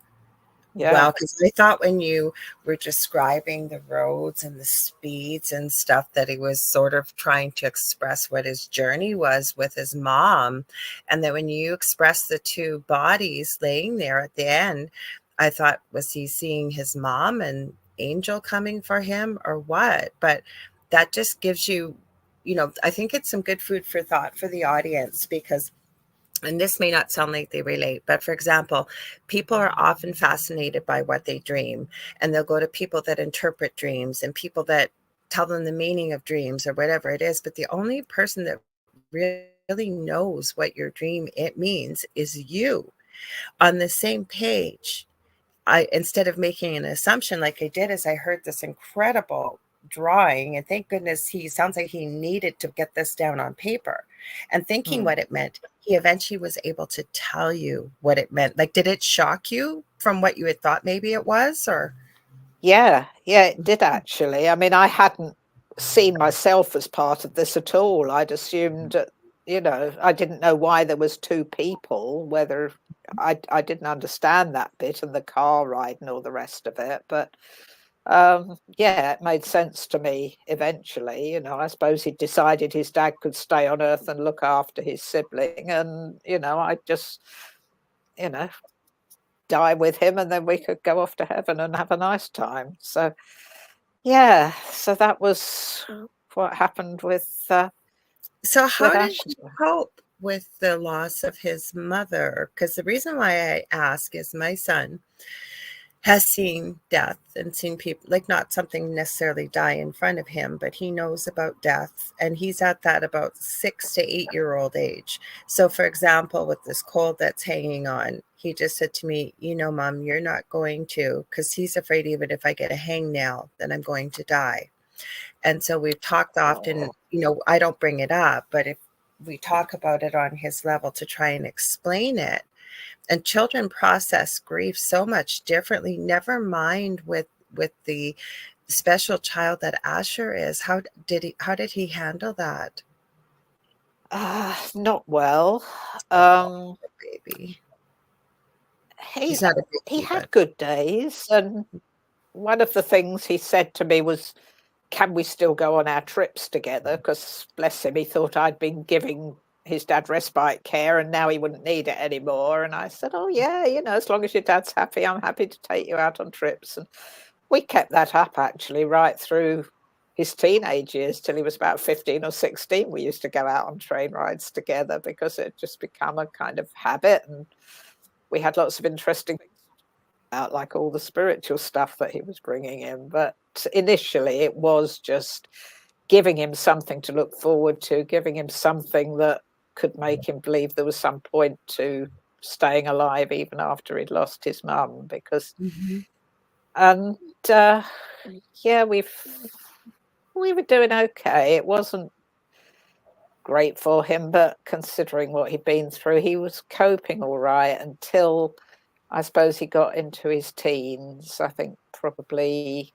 Yeah. Wow, because I thought when you were describing the roads and the speeds and stuff that he was sort of trying to express what his journey was with his mom. And that when you expressed the two bodies laying there at the end, I thought, was he seeing his mom and Angel coming for him or what? But that just gives you, I think it's some good food for thought for the audience because, and this may not sound like they relate, but for example, people are often fascinated by what they dream, and they'll go to people that interpret dreams and people that tell them the meaning of dreams or whatever it is. But the only person that really knows what your dream it means is you on the same page. I, instead of making an assumption like I did, as I heard this incredible drawing, and thank goodness he sounds like he needed to get this down on paper and thinking Mm. what it meant, he eventually was able to tell you what it meant. Like, did it shock you from what you had thought maybe it was, or? Yeah, yeah, it did actually. I mean, I hadn't seen myself as part of this at all. I'd assumed, I didn't know why there was two people, whether I didn't understand that bit and the car ride and all the rest of it. But yeah, it made sense to me eventually. I suppose he decided his dad could stay on Earth and look after his sibling, and I just, you know, die with him, and then we could go off to heaven and have a nice time. So yeah, so that was what happened So with how did he Ashley. cope with the loss of his mother? Because the reason why I ask is my son has seen death and seen people, like, not something necessarily die in front of him, but he knows about death, and he's at that about 6 to 8 year old age. So for example, with this cold that's hanging on, he just said to me, Mom, you're not going to, because he's afraid even if I get a hangnail then I'm going to die. And so we've talked often, Oh, I don't bring it up, but if we talk about it on his level to try and explain it. And children process grief so much differently, never mind with the special child that Asher is. How did he handle that? not well. Oh, Um, baby. he He's not a he baby, had but good days, and one of the things he said to me was, "Can we still go on our trips together?" Because bless him, he thought I'd been giving his dad respite care, and now he wouldn't need it anymore. And I said, "Oh yeah, as long as your dad's happy, I'm happy to take you out on trips." And we kept that up actually right through his teenage years till he was about 15 or 16. We used to go out on train rides together because it just become a kind of habit, and we had lots of interesting things about, like all the spiritual stuff that he was bringing in. But initially, it was just giving him something to look forward to, giving him something that could make him believe there was some point to staying alive even after he'd lost his mum. Because Mhm. and yeah, we were doing okay. It wasn't great for him, but considering what he'd been through, he was coping all right until I suppose he got into his teens. I think probably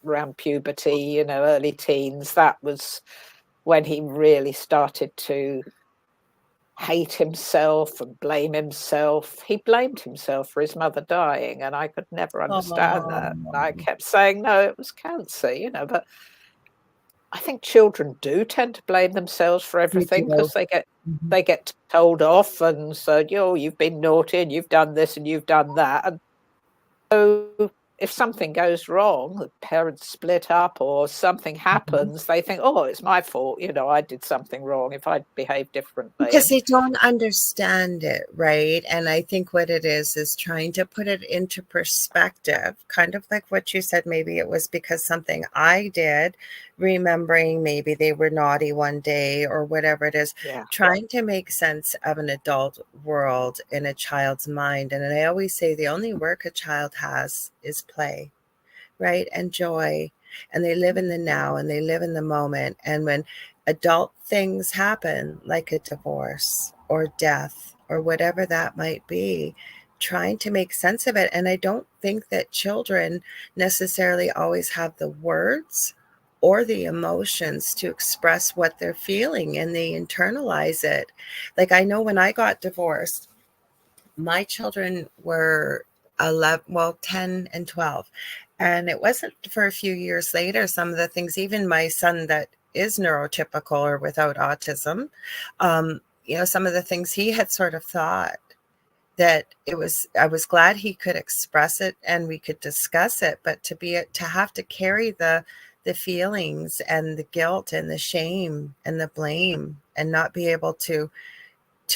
around puberty, early teens. That was when he really started to hate himself and blame himself. He blamed himself for his mother dying, and I could never understand that. And I Oh, kept saying, no, it was cancer, but I think children do tend to blame themselves for they everything do. because they get Mhm. they get told off and said, you've been naughty and you've done this and you've done that. And so if something goes wrong, the parents split up or something Mhm. happens, they think, oh, it's my fault. I did something wrong if I'd behaved differently. Because And they don't understand it, right? And I think what it is trying to put it into perspective, kind of like what you said. Maybe it was because something I did, remembering maybe they were naughty one day or whatever it is, yeah, trying to make sense of an adult world in a child's mind. And I always say the only work a child has is play, right? And joy. And they live in the now and they live in the moment. And when adult things happen, like a divorce or death or whatever that might be, trying to make sense of it. And I don't think that children necessarily always have the words or the emotions to express what they're feeling, and they internalize it. Like, I know when I got divorced, my children were 10 and 12. And it wasn't for a few years later, some of the things, even my son that is neurotypical or without autism, some of the things he had sort of thought that I was glad he could express it and we could discuss it, but to have to carry the feelings and the guilt and the shame and the blame and not be able to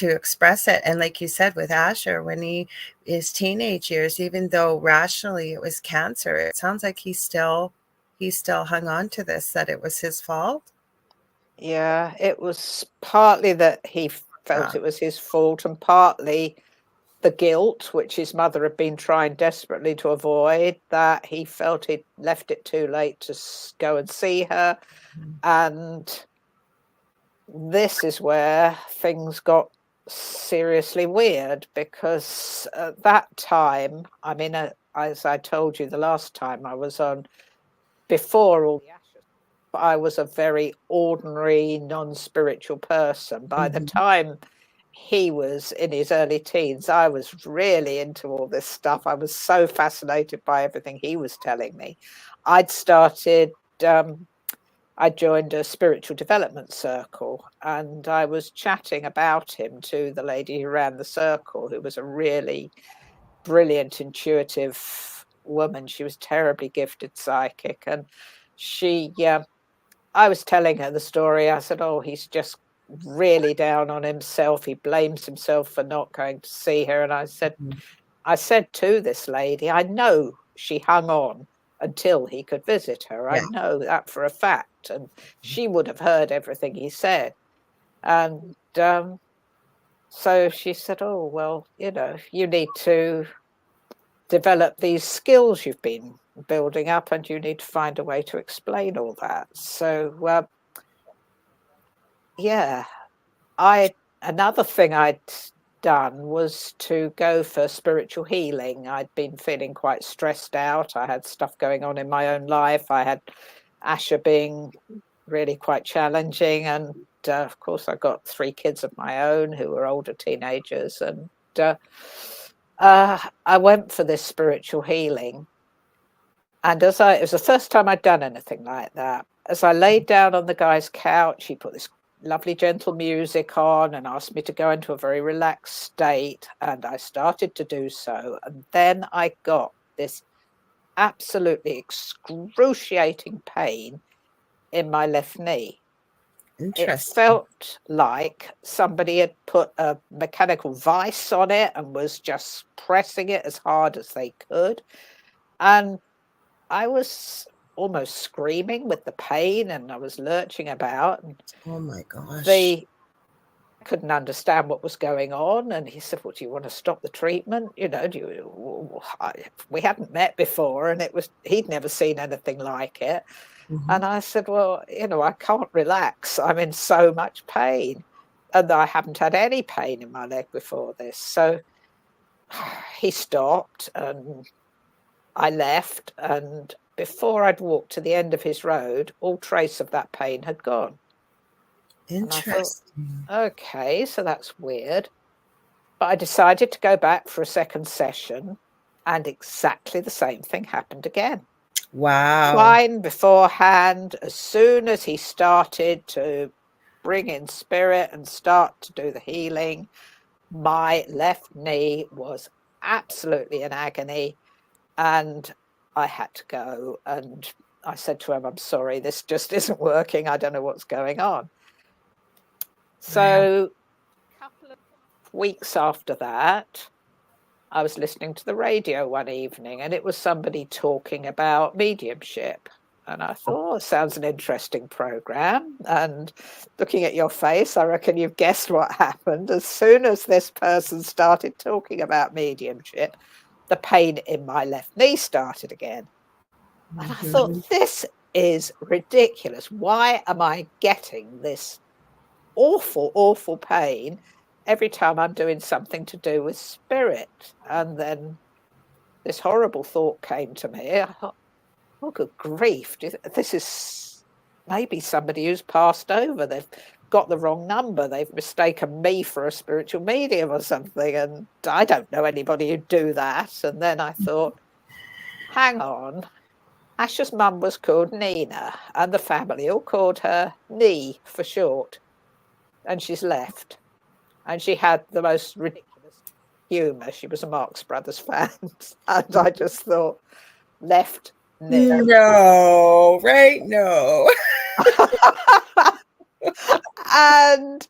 express it. And like you said with Asher, when his teenage years, even though rationally it was cancer, it sounds like he still hung on to this, that it was his fault. Yeah, it was partly that he felt it was his fault, and partly the guilt, which his mother had been trying desperately to avoid, that he felt he'd left it too late to go and see her. And this is where things got seriously weird, because at that time, I mean, as I told you the last time I was on, before all the ashes, I was a very ordinary, non-spiritual person. By the time he was in his early teens, I was really into all this stuff. I was so fascinated by everything he was telling me. I'd started, I joined a spiritual development circle, and I was chatting about him to the lady who ran the circle, who was a really brilliant, intuitive woman. She was terribly gifted psychic, and I was telling her the story. I said, oh, he's just really down on himself. He blames himself for not going to see her. And I said to this lady, I know she hung on until he could visit her. I know that for a fact. And she would have heard everything he said. And so she said, oh, well, you need to develop these skills you've been building up, and you need to find a way to explain all that. So another thing I'd done was to go for spiritual healing. I'd been feeling quite stressed out. I had stuff going on in my own life. I had Asher being really quite challenging, and of course I got 3 kids of my own who were older teenagers, and I went for this spiritual healing. And it was the first time I'd done anything like that. As I laid down on the guy's couch, he put this lovely gentle music on and asked me to go into a very relaxed state, and I started to do so. And then I got this absolutely excruciating pain in my left knee. It felt like somebody had put a mechanical vice on it and was just pressing it as hard as they could. And I was almost screaming with the pain, and I was lurching about. And oh my gosh. They couldn't understand what was going on. And he said, well, do you want to stop the treatment? We hadn't met before, and he'd never seen anything like it. And I said, well, I can't relax. I'm in so much pain. And I haven't had any pain in my leg before this. So he stopped, and I left. And before I'd walked to the end of his road, all trace of that pain had gone. Interesting. Thought, okay, so that's weird. But I decided to go back for a second session, and exactly the same thing happened again. Wow. Fine beforehand. As soon as he started to bring in spirit and start to do the healing, my left knee was absolutely in agony, and I had to go. And I said to him, I'm sorry, this just isn't working. I don't know what's going on. So a couple of weeks after that, I was listening to the radio one evening, and it was somebody talking about mediumship. And I thought, it sounds an interesting program. And looking at your face, I reckon you've guessed what happened. As soon as this person started talking about mediumship, the pain in my left knee started again. And I thought, this is ridiculous. Why am I getting this awful, awful pain every time I'm doing something to do with spirit? And then this horrible thought came to me. I thought, oh, good grief. This is maybe somebody who's passed over. They've got the wrong number. They've mistaken me for a spiritual medium or something. And I don't know anybody who'd do that. And then I thought, hang on. Asha's mum was called Nina, and the family all called her Nee for short. And she's left. And she had the most ridiculous humour. She was a Marx Brothers fan. And I just thought, left, Nee. No, right? No. And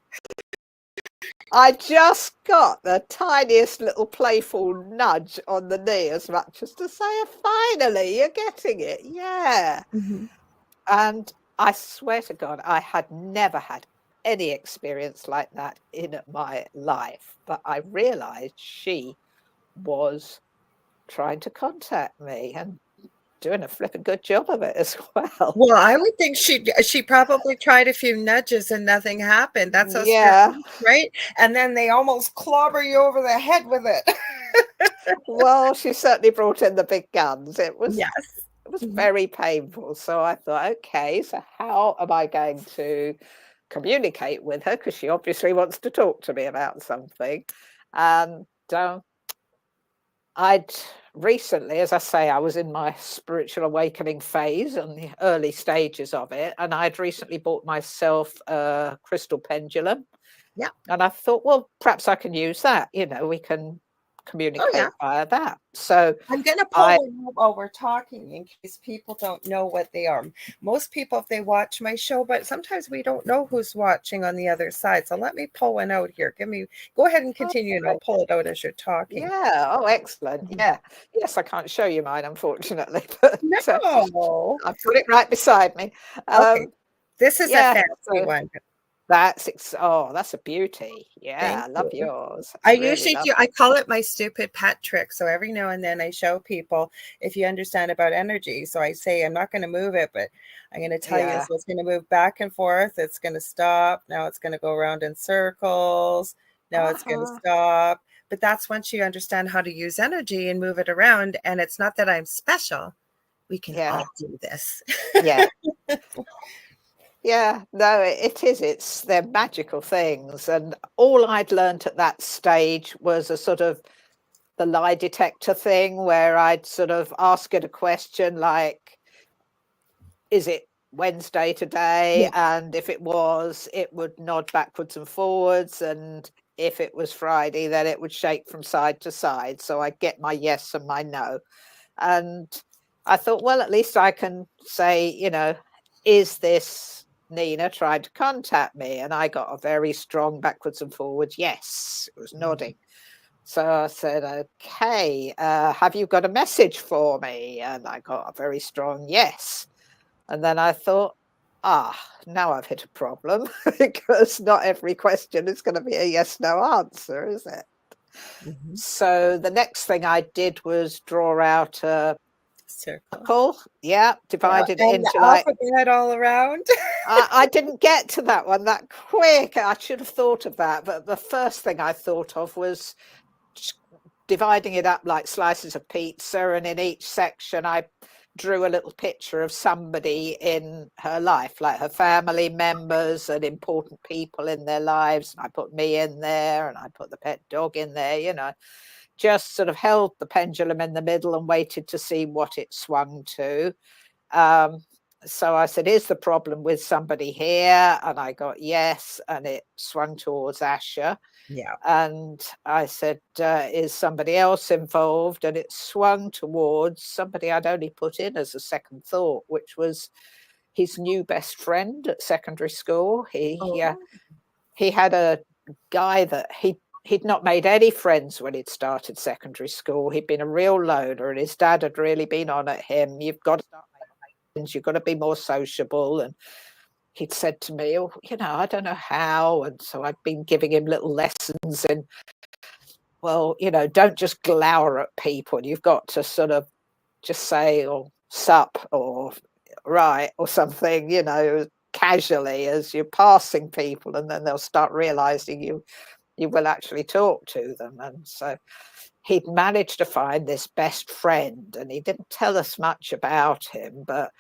I just got the tiniest little playful nudge on the knee, as much as to say, finally, you're getting it. Yeah. Mm-hmm. And I swear to God, I had never had any experience like that in my life. But I realized she was trying to contact me and doing a flipping good job of it as well. Well, I would think she probably tried a few nudges and nothing happened. That's how Yeah. right? And then they almost clobber you over the head with it. Well, she certainly brought in the big guns. It was Yes. It was very painful. So I thought, okay, so how am I going to communicate with her? Because she obviously wants to talk to me about something. And I'd recently, as I say, I was in my spiritual awakening phase and the early stages of it. And I'd recently bought myself a crystal pendulum. Yeah. And I thought, well, perhaps I can use that. You know, we can communicate via that. So I'm going to pull one up while we're talking in case people don't know what they are. Most people, if they watch my show, but sometimes we don't know who's watching on the other side. So let me pull one out here. Go ahead and continue and I'll pull it out as you're talking. Yeah. Oh, excellent. Yeah. Yes, I can't show you mine, unfortunately, but no. I've got it right beside me. Okay. This is a fancy one. That's a beauty. Yeah, I love yours. I call it my stupid pet trick. So every now and then I show people if you understand about energy. So I say I'm not going to move it, but I'm going to tell you so it's going to move back and forth. It's going to stop. Now it's going to go around in circles. Now it's going to stop. But that's once you understand how to use energy and move it around. And it's not that I'm special. We can all do this. Yeah. Yeah, no, it is. They're magical things. And all I'd learned at that stage was a sort of the lie detector thing where I'd sort of ask it a question like, is it Wednesday today? Yeah. And if it was, it would nod backwards and forwards. And if it was Friday, then it would shake from side to side. So I'd get my yes and my no. And I thought, well, at least I can say, you know, is this Nina tried to contact me? And I got a very strong backwards and forwards yes. It was nodding. So I said, okay, have you got a message for me? And I got a very strong yes. And then I thought, now I've hit a problem because not every question is going to be a yes no answer, is it? Mm-hmm. So the next thing I did was draw out a circle, divided it into like alphabet all around. I didn't get to that one that quick. I should have thought of that, but the first thing I thought of was dividing it up like slices of pizza, and in each section I drew a little picture of somebody in her life, like her family members and important people in their lives. And I put me in there and I put the pet dog in there, you know. Just sort of held the pendulum in the middle and waited to see what it swung to. So I said, is the problem with somebody here? And I got yes, and it swung towards Asha. Yeah. And I said, is somebody else involved? And it swung towards somebody I'd only put in as a second thought, which was his new best friend at secondary school. He had a guy that he'd not made any friends when he'd started secondary school. He'd been a real loner, and his dad had really been on at him. You've got to start making friends. You've got to be more sociable. And he'd said to me, oh, you know, I don't know how. And so I'd been giving him little lessons in, well, you know, don't just glower at people. You've got to sort of just say, or sup, or right, or something, you know, casually as you're passing people, and then they'll start realizing you will actually talk to them. And so he'd managed to find this best friend, and he didn't tell us much about him, but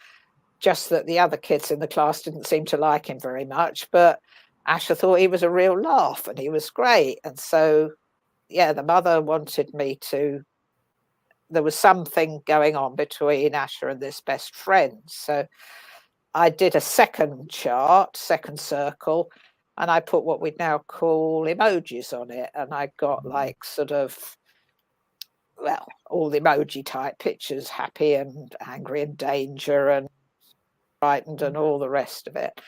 just that the other kids in the class didn't seem to like him very much. But Asher thought he was a real laugh and he was great. And so, yeah, the mother wanted me to, there was something going on between Asher and this best friend. So I did a second chart, second circle, and I put what we'd now call emojis on it. And I got like sort of, well, all the emoji type pictures, happy and angry and danger and frightened and all the rest of it.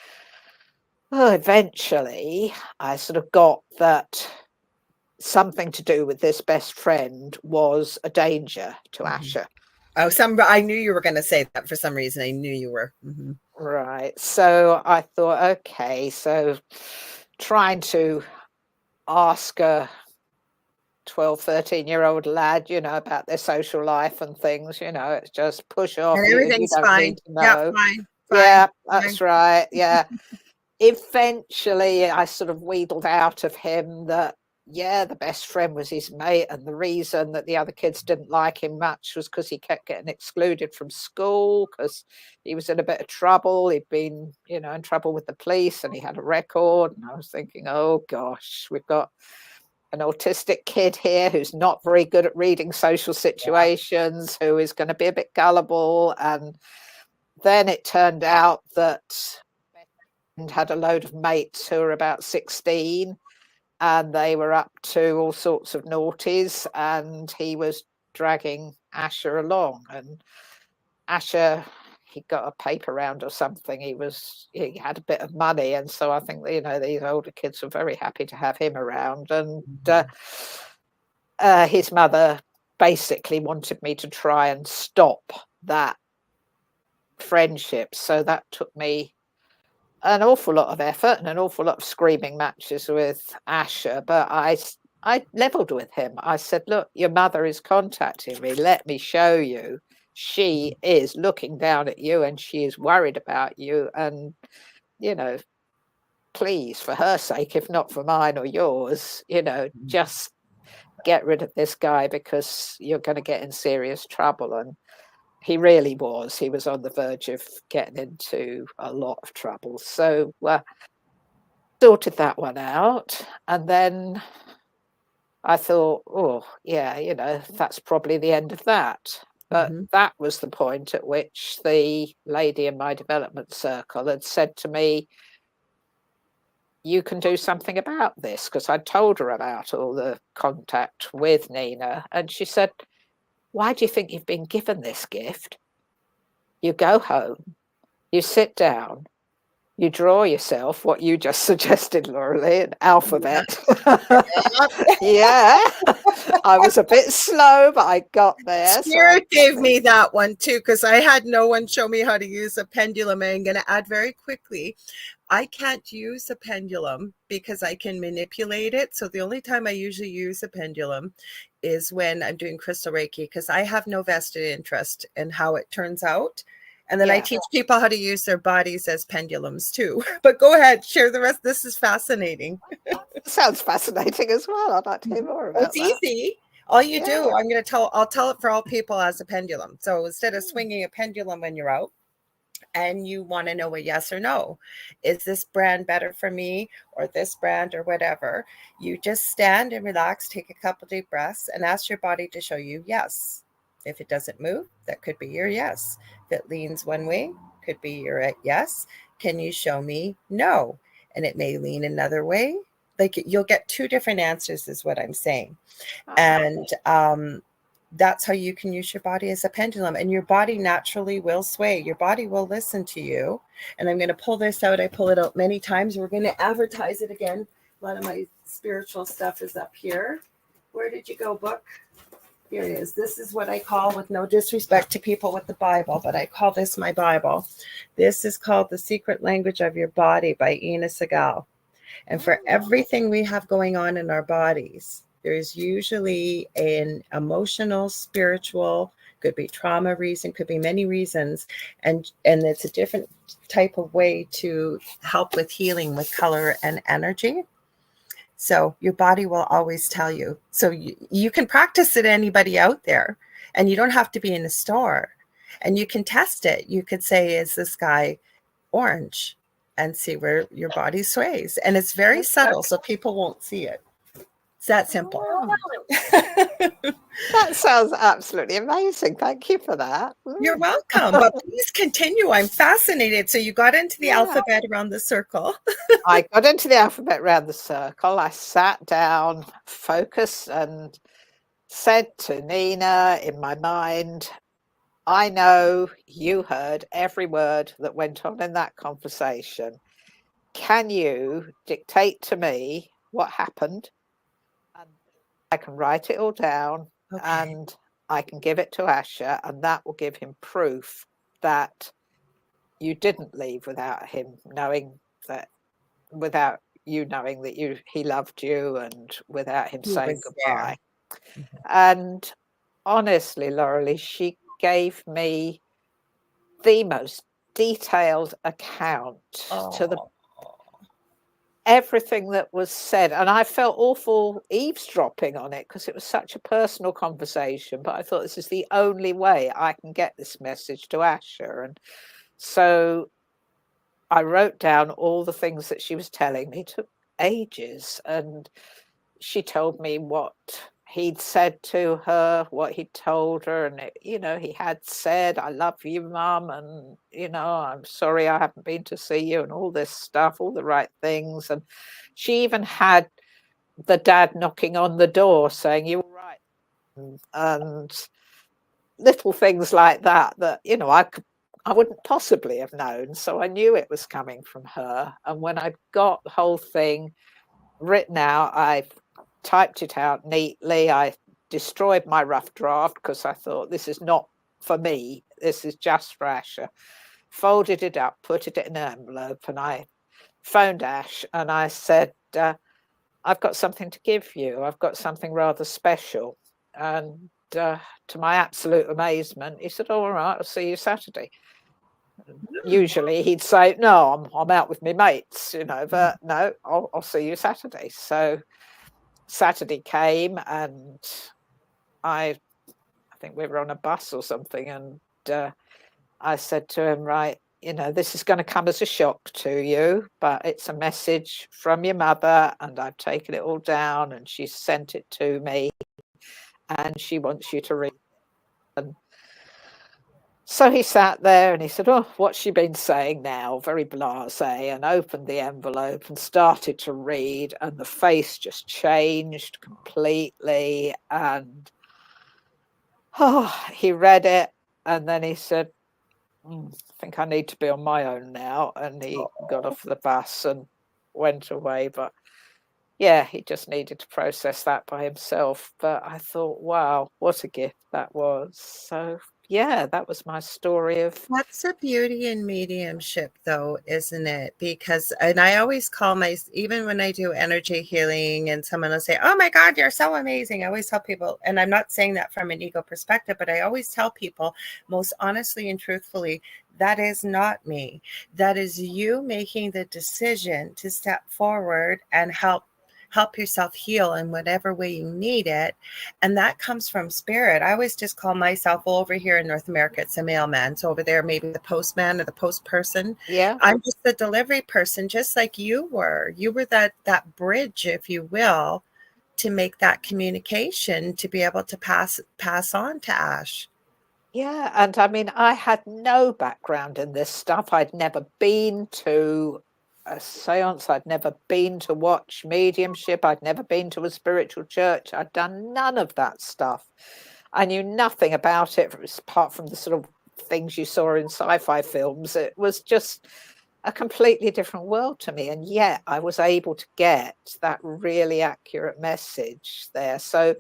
Well, eventually I sort of got that something to do with this best friend was a danger to Asher. Oh, I knew you were going to say that for some reason. I knew you were. Right. So I thought, okay, so trying to ask a 12, 13-year-old lad, about their social life and things, it's just push off. And everything's you don't fine. need to know. Yeah, fine. Yeah, that's right. Yeah. Eventually, I sort of wheedled out of him that, yeah, the best friend was his mate. And the reason that the other kids didn't like him much was because he kept getting excluded from school because he was in a bit of trouble. He'd been, in trouble with the police and he had a record. And I was thinking, oh, gosh, we've got an autistic kid here who's not very good at reading social situations, who is going to be a bit gullible. And then it turned out that had a load of mates who were about 16 and they were up to all sorts of naughties, and he was dragging Asher along. And Asher, he got a paper round or something. He had a bit of money, and so I think these older kids were very happy to have him around. And his mother basically wanted me to try and stop that friendship. So that took me an awful lot of effort and an awful lot of screaming matches with Asher, but I leveled with him. I said, look, your mother is contacting me. Let me show you. She is looking down at you and she is worried about you. And, please, for her sake, if not for mine or yours, just get rid of this guy because you're going to get in serious trouble. And he really was. He was on the verge of getting into a lot of trouble. So sorted that one out. And then I thought, oh, yeah, that's probably the end of that. But that was the point at which the lady in my development circle had said to me, you can do something about this, because I told her about all the contact with Nina. And she said, why do you think you've been given this gift? You go home, you sit down, you draw yourself what you just suggested, Lorilei, an alphabet. Yeah. I was a bit slow, but I got there. Spirit gave me that one too, because I had no one show me how to use a pendulum. And I'm going to add very quickly, I can't use a pendulum because I can manipulate it. So the only time I usually use a pendulum is when I'm doing crystal Reiki, because I have no vested interest in how it turns out. And then I teach people how to use their bodies as pendulums too. But go ahead, share the rest. This is fascinating. Sounds fascinating as well. I'd like to hear more about that. It's easy. All you do, I'll tell it for all people as a pendulum. So instead of swinging a pendulum when you're out, and you want to know a yes or no, is this brand better for me or this brand or whatever, you just stand and relax, take a couple deep breaths and ask your body to show you yes. If it doesn't move, that could be your yes. If it leans one way, could be your yes. Can you show me no? And it may lean another way. Like you'll get two different answers is what I'm saying. And that's how you can use your body as a pendulum, and your body naturally will sway. Your body will listen to you. And I'm going to pull this out. I pull it out many times. We're going to advertise it again. A lot of my spiritual stuff is up here. Where did you go, book? Here it is. This is what I call, with no disrespect to people with the Bible, but I call this my Bible. This is called The Secret Language of Your Body by Ina Segal. And for everything we have going on in our bodies, there's usually an emotional, spiritual, could be trauma reason, could be many reasons. And it's a different type of way to help with healing with color and energy. So your body will always tell you. So you can practice it, anybody out there, and you don't have to be in a store. And you can test it. You could say, is this guy orange? and see where your body sways. And it's very subtle, so people won't see it. It's that simple. Oh, that sounds absolutely amazing. Thank you for that. You're welcome. But please continue. I'm fascinated. So you got into the alphabet around the circle. I got into the alphabet around the circle. I sat down, focused, and said to Nina in my mind, I know you heard every word that went on in that conversation. Can you dictate to me what happened? And I can write it all down, and I can give it to Asher, and that will give him proof that you didn't leave without him knowing that, without you knowing that he loved you, and without him saying goodbye. And honestly, Lorilei, she gave me the most detailed account to everything that was said. And I felt awful eavesdropping on it because it was such a personal conversation. But I thought, this is the only way I can get this message to Asher. And so I wrote down all the things that she was telling me. It took ages. And she told me what he'd said to her, what he'd told her. And, he had said, I love you, Mum. And, I'm sorry I haven't been to see you, and all this stuff, all the right things. And she even had the dad knocking on the door saying, you're right. And little things like that, I wouldn't possibly have known. So I knew it was coming from her. And when I got the whole thing written out, I typed it out neatly. I destroyed my rough draft because I thought, this is not for me. This is just for Asher. Folded it up, put it in an envelope, and I phoned Ash and I said, I've got something to give you. I've got something rather special. And to my absolute amazement, he said, oh, all right, I'll see you Saturday. Usually he'd say, no, I'm out with my mates, but no, I'll see you Saturday. So Saturday came, and I think we were on a bus or something, and I said to him, right, this is going to come as a shock to you, but it's a message from your mother, and I've taken it all down, and she sent it to me, and she wants you to read it. And so he sat there and he said, oh, what's she been saying now? Very blasé, and opened the envelope and started to read, and the face just changed completely. And he read it, and then he said, I think I need to be on my own now. And he got off the bus and went away. But yeah, he just needed to process that by himself. But I thought, wow, what a gift that was. So yeah, that was my story of. That's the beauty in mediumship, though, isn't it? Because, and I always call even when I do energy healing and someone will say, oh my God, you're so amazing. I always tell people, and I'm not saying that from an ego perspective, but I always tell people most honestly and truthfully, that is not me. That is you making the decision to step forward and help yourself heal in whatever way you need it. And that comes from spirit. I always just call myself, well, over here in North America, it's a mailman. So over there, maybe the postman or the post person. Yeah. I'm just the delivery person, just like you were. You were that bridge, if you will, to make that communication, to be able to pass on to Ash. Yeah. And I mean, I had no background in this stuff. I'd never been to a seance. I'd never been to watch mediumship. I'd never been to a spiritual church. I'd done none of that stuff. I knew nothing about it apart from the sort of things you saw in sci-fi films. It was just a completely different world to me. And yet I was able to get that really accurate message there. So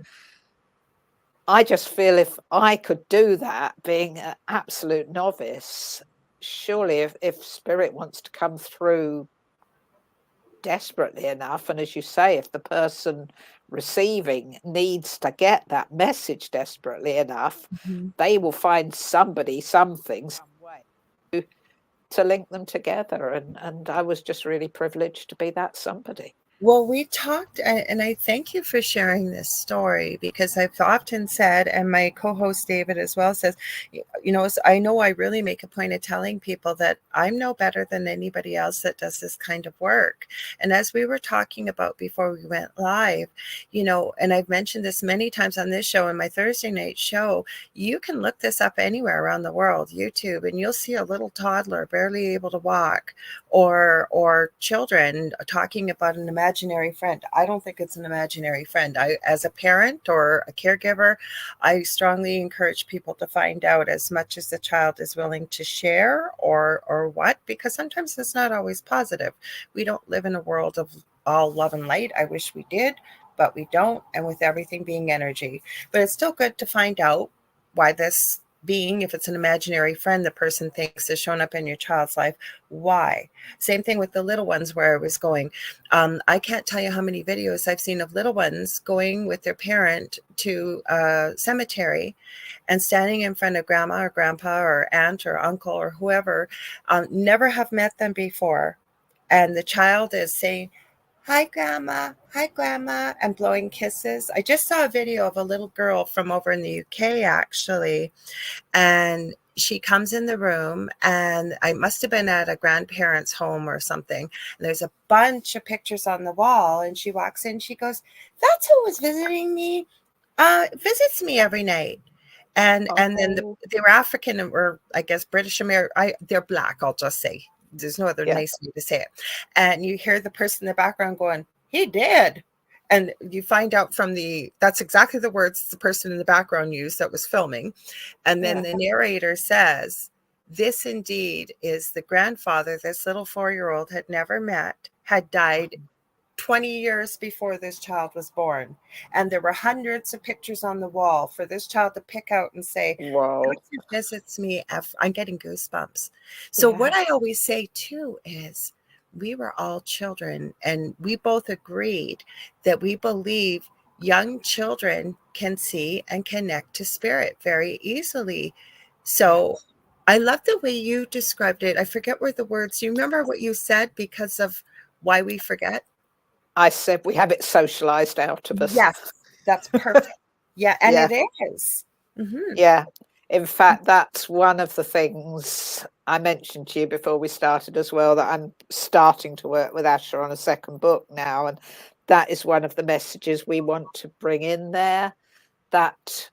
I just feel if I could do that, being an absolute novice, surely if spirit wants to come through desperately enough, and as you say, if the person receiving needs to get that message desperately enough, they will find somebody, something, some way to link them together. And I was just really privileged to be that somebody. Well, we talked, and I thank you for sharing this story, because I've often said, and my co-host David as well says, I know I really make a point of telling people that I'm no better than anybody else that does this kind of work. And as we were talking about before we went live, and I've mentioned this many times on this show and my Thursday night show, you can look this up anywhere around the world, YouTube, and you'll see a little toddler barely able to walk, or children talking about an imaginary friend. I don't think it's an imaginary friend. I, as a parent or a caregiver, I strongly encourage people to find out as much as the child is willing to share, or what, because sometimes it's not always positive. We don't live in a world of all love and light. I wish we did, but we don't, and with everything being energy. But it's still good to find out why this being, if it's an imaginary friend the person thinks is showing up in your child's life, why. Same thing with the little ones, where I was going. I can't tell you how many videos I've seen of little ones going with their parent to a cemetery and standing in front of grandma or grandpa or aunt or uncle or whoever, never have met them before. And the child is saying, hi grandma, and blowing kisses. I just saw a video of a little girl from over in the UK, actually, and she comes in the room, and I must have been at a grandparent's home or something. And there's a bunch of pictures on the wall, and she walks in, she goes, that's who was visiting me, visits me every night. And then Oh, they were African, or I guess British American. They're black, I'll just say. There's no other yeah, nice way to say it. And you hear the person in the background going, he did. And you find out that's exactly the words the person in the background used that was filming. And then yeah. the narrator says, this indeed is the grandfather this little 4-year-old had never met, had died 20 years before this child was born. And there were hundreds of pictures on the wall for this child to pick out and say, Whoa. "Doctor visits me." I'm getting goosebumps. So, Yeah. what I always say too is, we were all children, and we both agreed that we believe young children can see and connect to spirit very easily. Yeah. So, I love the way you described it. I forget where the words, you remember what you said, because of why we forget? I said we have it socialized out of us. Yes, that's perfect. Yeah, and Yeah. it is. Mhm. Yeah. In fact, that's one of the things I mentioned to you before we started as well, that I'm starting to work with Asher on a second book now. And that is one of the messages we want to bring in there, that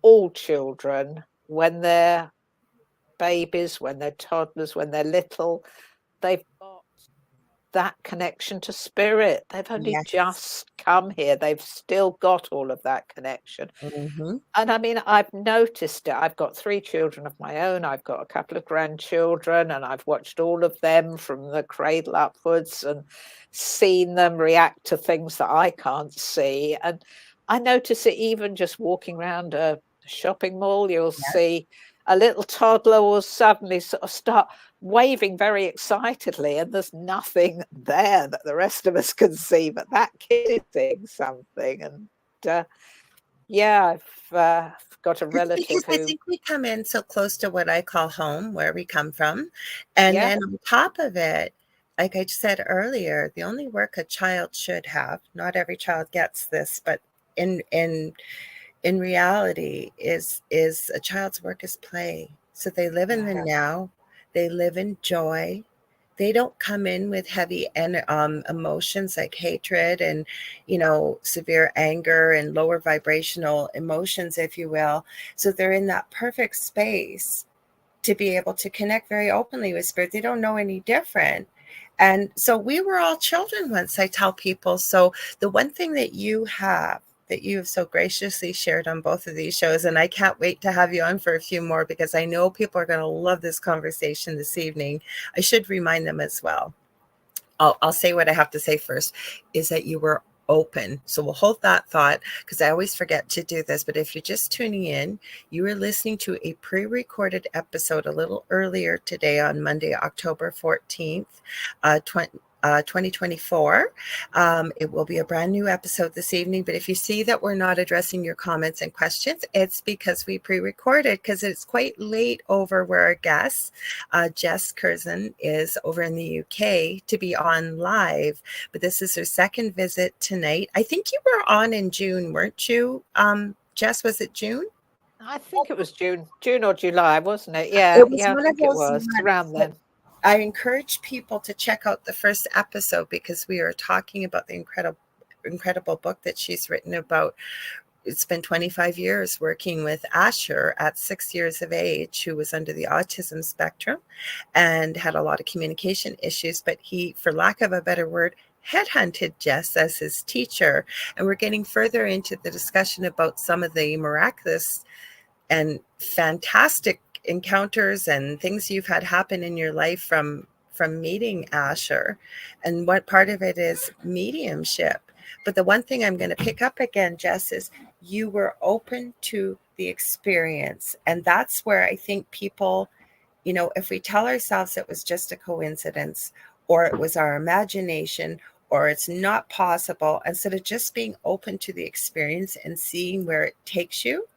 all children, when they're babies, when they're toddlers, when they're little, they've got that connection to spirit. They've only Yes. just come here. They've still got all of that connection. Mhm. And I mean, I've noticed it. I've got 3 children of my own. I've got a couple of grandchildren, and I've watched all of them from the cradle upwards and seen them react to things that I can't see. And I notice it even just walking around a shopping mall. You'll Yes. see a little toddler will suddenly sort of start waving very excitedly, and there's nothing there that the rest of us can see, but that kid is seeing something. And yeah, I've got a It's because relative I who, think we come in so close to what I call home, where we come from, and yeah, then on top of it, like I said earlier, the only work a child should have, not every child gets this, but in reality, is a child's work is play. So they live in yeah, the now, they live in joy. They don't come in with heavy emotions like hatred and, severe anger and lower vibrational emotions, if you will. So they're in that perfect space to be able to connect very openly with spirit. They don't know any different. And so we were all children once, I tell people. So the one thing that you have so graciously shared on both of these shows, and I can't wait to have you on for a few more, because I know people are going to love this conversation this evening. I should remind them as well. I'll say what I have to say first, is that you were open. So we'll hold that thought, because I always forget to do this. But if you're just tuning in, you are listening to a pre-recorded episode a little earlier today on Monday, October 14th, 2024. It will be a brand new episode this evening, but if you see that we're not addressing your comments and questions, it's because we pre-recorded, because it's quite late over where our guest, Jes Kerzen, is over in the UK to be on live. But this is her second visit tonight. I think you were on in June, weren't you? Jes, was it June? I think it was June or July, wasn't it? Yeah, It was I one of think it those was around months. then. I encourage people to check out the first episode because we are talking about the incredible book that she's written about. It's been 25 years working with Asher at 6 years of age, who was under the autism spectrum and had a lot of communication issues, but he, for lack of a better word, headhunted Jes as his teacher. And we're getting further into the discussion about some of the miraculous and fantastic encounters and things you've had happen in your life from meeting Asher, and what part of it is mediumship. But the one thing I'm going to pick up again, Jes, is you were open to the experience. And that's where I think people, if we tell ourselves it was just a coincidence, or it was our imagination, or it's not possible, instead of just being open to the experience and seeing where it takes you,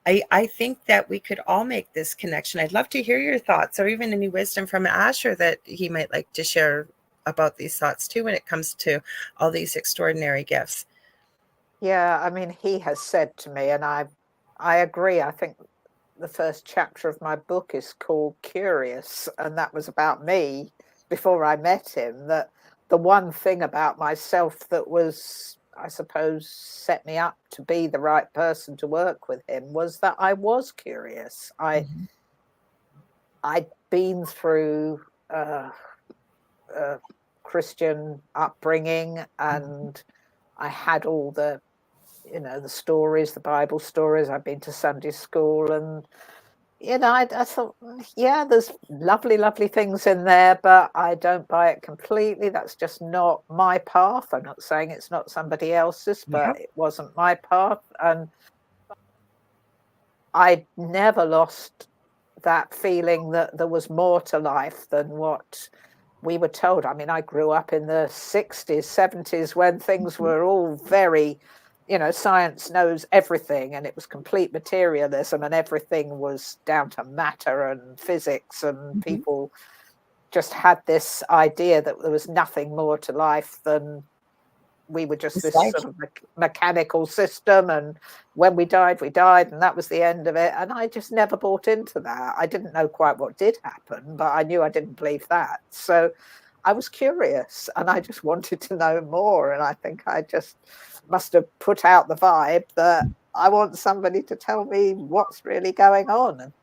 I think that we could all make this connection. I'd love to hear your thoughts, or even any wisdom from Asher that he might like to share about these thoughts too, when it comes to all these extraordinary gifts. Yeah, I mean, he has said to me, and I agree. I think the first chapter of my book is called Curious, and that was about me before I met him. That the one thing about myself that was, I suppose, set me up to be the right person to work with him was that I was curious. I'd been through Christian upbringing, and I had all the stories, the Bible stories. I've been to Sunday school, and I thought, yeah, there's lovely, lovely things in there, but I don't buy it completely. That's just not my path. I'm not saying it's not somebody else's, but it wasn't my path. And I never lost that feeling that there was more to life than what we were told. I mean, I grew up in the 60s, 70s when things were all very, science knows everything, and it was complete materialism, and everything was down to matter and physics, and people just had this idea that there was nothing more to life than we were just this sort of mechanical system, and when we died, and that was the end of it. And I just never bought into that. I didn't know quite what did happen, but I knew I didn't believe that. So I was curious, and I just wanted to know more. And I think I just must have put out the vibe that I want somebody to tell me what's really going on. And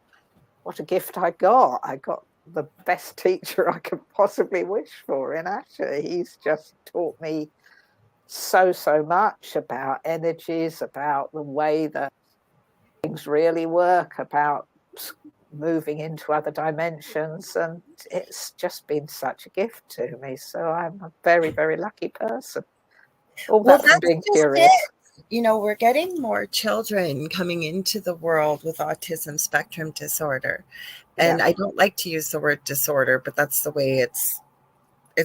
what a gift I got. I got the best teacher I could possibly wish for in Asher. He's just taught me so much about energies, about the way that things really work, about moving into other dimensions, and it's just been such a gift to me. So I'm a very, very lucky person. All that from being curious. We're getting more children coming into the world with autism spectrum disorder. And I don't like to use the word disorder, but that's the way it's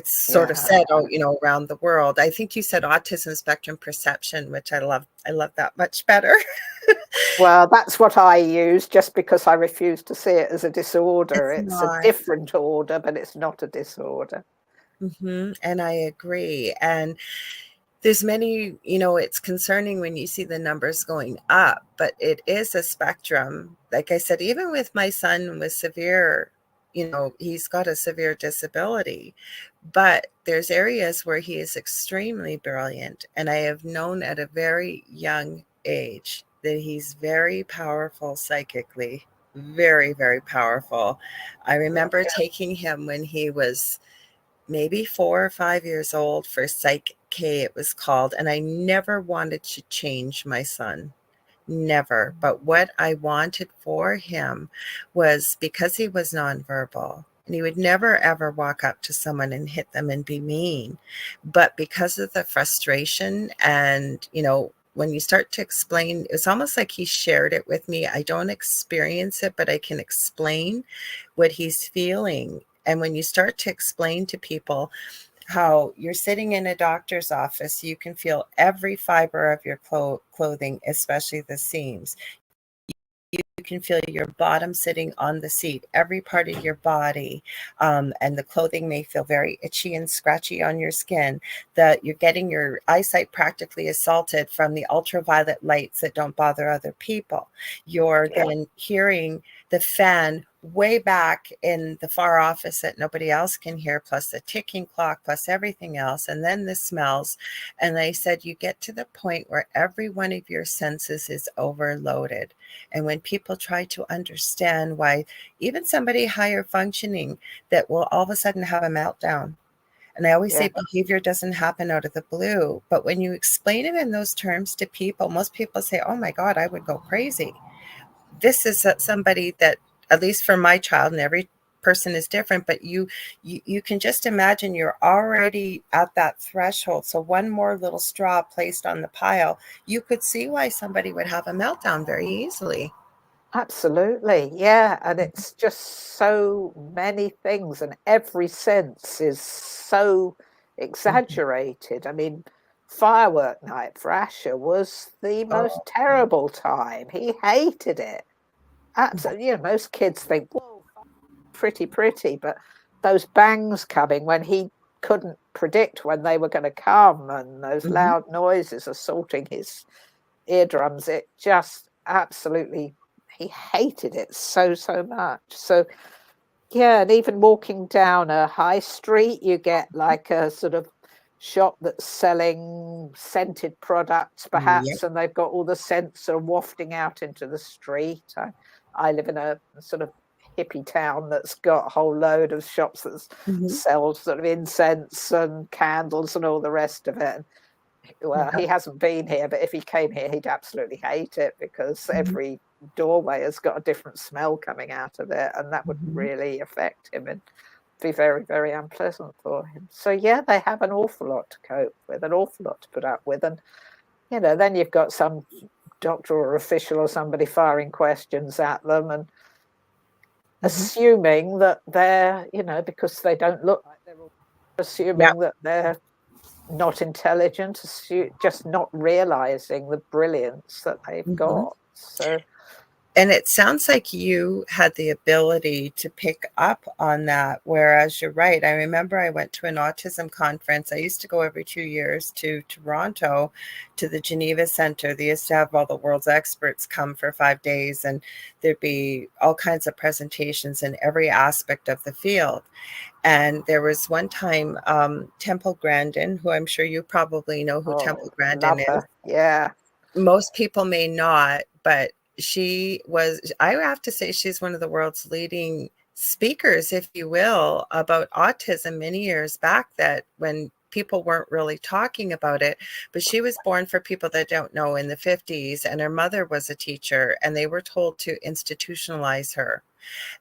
sort of said, around the world. I think you said autism spectrum perception, which I love that much better. Well, that's what I use, just because I refuse to see it as a disorder. It's a different order, but it's not a disorder. And I agree. And there's many, it's concerning when you see the numbers going up, but it is a spectrum. Like I said, even with my son with severe, he's got a severe disability, but there's areas where he is extremely brilliant. And I have known at a very young age that he's very powerful psychically, very, very powerful. I remember taking him when he was maybe 4 or 5 years old for Psych K, it was called. And I never wanted to change my son. Never. But what I wanted for him was, because he was nonverbal, and he would never ever walk up to someone and hit them and be mean. But because of the frustration and, when you start to explain, it's almost like he shared it with me. I don't experience it, but I can explain what he's feeling. And when you start to explain to people, how you're sitting in a doctor's office, you can feel every fiber of your clothing, especially the seams. You can feel your bottom sitting on the seat, every part of your body, and the clothing may feel very itchy and scratchy on your skin. That you're getting your eyesight practically assaulted from the ultraviolet lights that don't bother other people. You're Yeah. then hearing the fan way back in the far office that nobody else can hear, plus the ticking clock, plus everything else, and then the smells. And they said you get to the point where every one of your senses is overloaded. And when people try to understand why even somebody higher functioning that will all of a sudden have a meltdown. And I always Yeah. say behavior doesn't happen out of the blue. But when you explain it in those terms to people, most people say, oh my God, I would go crazy. This is somebody that, at least for my child, and every person is different, but you can just imagine you're already at that threshold. So one more little straw placed on the pile, you could see why somebody would have a meltdown very easily. Absolutely, yeah, and it's just so many things, and every sense is so Mhm. exaggerated. I mean, firework night for Asher was the most Oh, terrible time. He hated it. Absolutely, you know, most kids think, "Whoa, pretty," but those bangs coming when he couldn't predict when they were going to come, and those mhm, loud noises assaulting his eardrums, it just absolutely he hated it so much. So yeah, and even walking down a high street, you get like a sort of shop that's selling scented products yep, perhaps, and they've got all the scents sort of wafting out into the street. I live in a sort of hippie town that's got a whole load of shops that mhm, sell sort of incense and candles and all the rest of it. Well, yep, he hasn't been here, but if he came here, he'd absolutely hate it because mhm, every doorway has got a different smell coming out of it, and that would mhm, really affect him and be very unpleasant for him. So yeah, they have an awful lot to cope with, an awful lot to put up with, and you know, then you've got some doctor or official or somebody firing questions at them and mhm. assuming that they're, you know, because they don't look like they're all Yep, assuming that they're not intelligent, just not realizing the brilliance that they've mhm. got. So, And it sounds like you had the ability to pick up on that, whereas you're right. I remember I went to an autism conference. I used to go every 2 years to Toronto to the Geneva Center. They used to have all the world's experts come for 5 days, and there'd be all kinds of presentations in every aspect of the field. And there was one time, Temple Grandin, who I'm sure you probably know who oh, Temple Grandin love is. her. Yeah, Most people may not, but she was, I have to say, she's one of the world's leading speakers, if you will, about autism many years back, that when people weren't really talking about it. But she was born, for people that don't know, in the 50s, and her mother was a teacher, and they were told to institutionalize her,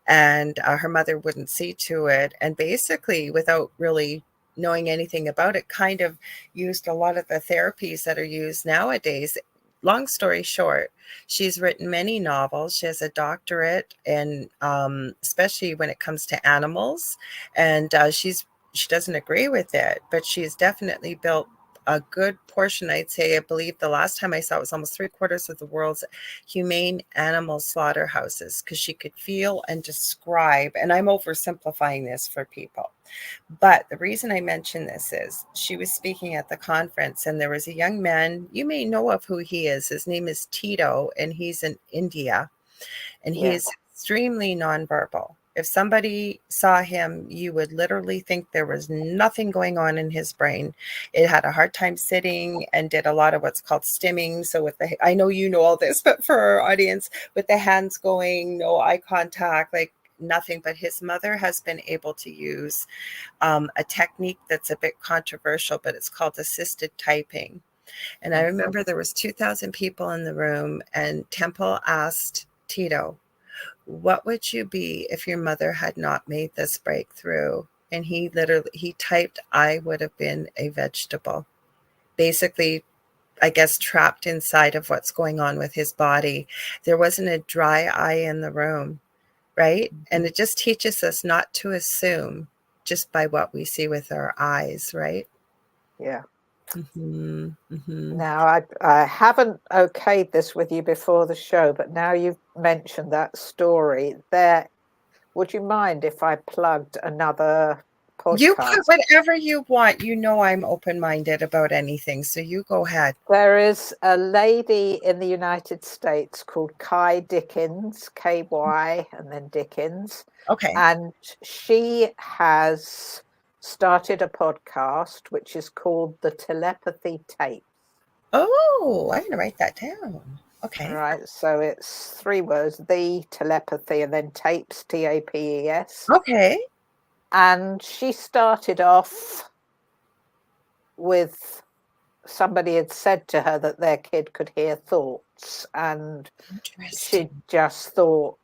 and her mother wouldn't see to it. And basically, without really knowing anything about it, kind of used a lot of the therapies that are used nowadays. Long story short, she's written many novels. She has a doctorate in, especially when it comes to animals, and she doesn't agree with it, but she's definitely built a good portion. I'd say, I believe the last time I saw it was almost 3/4 of the world's humane animal slaughterhouses, because she could feel and describe, and I'm oversimplifying this for people. But the reason I mention this is she was speaking at the conference, and there was a young man, you may know of who he is. His name is Tito, and he's in India, and he yeah. is extremely nonverbal. If somebody saw him, you would literally think there was nothing going on in his brain. It had a hard time sitting and did a lot of what's called stimming. So with the, I know you know all this, but for our audience, with the hands going, no eye contact, like nothing. But his mother has been able to use a technique that's a bit controversial, but it's called assisted typing. And I Mhm. remember there was 2,000 people in the room, and Temple asked Tito, what would you be if your mother had not made this breakthrough? And he literally, he typed, I would have been a vegetable. Basically, I guess, trapped inside of what's going on with his body. There wasn't a dry eye in the room, right? And it just teaches us not to assume. just by what we see with our eyes, right? Yeah. Mm-hmm, mm-hmm. Now, I haven't okayed this with you before the show, but now you've mentioned that story there, would you mind if I plugged another You put podcast? whatever you want. You know I'm open-minded about anything, so you go ahead. There is a lady in the United States called Kai Dickens, KY, and then Dickens. Okay. And she has started a podcast which is called the Telepathy Tape. Oh, I'm gonna write that down. All Okay. right, so it's 3 words: the telepathy, and then tapes, TAPES. Okay. And she started off with somebody had said to her that their kid could hear thoughts, and she Interesting. just thought,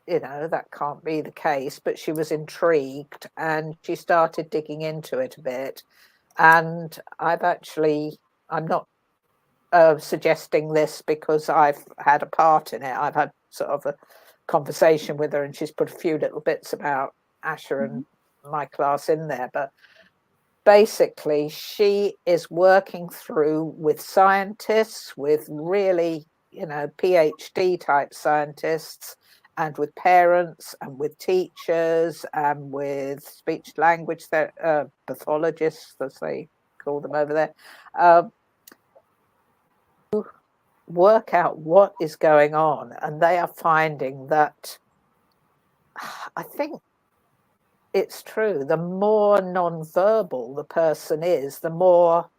that can't be the case, but she was intrigued and she started digging into it a bit. And I'm not suggesting this because I've had a part in it. I've had sort of a conversation with her, and she's put a few little bits about Asher Mm-hmm. and my class in there. But basically, she is working through with scientists, with really, PhD type scientists, and with parents, and with teachers, and with speech language pathologists, as they call them over there. Work out what is going on, and they are finding that, I think it's true, the more non-verbal the person is, the more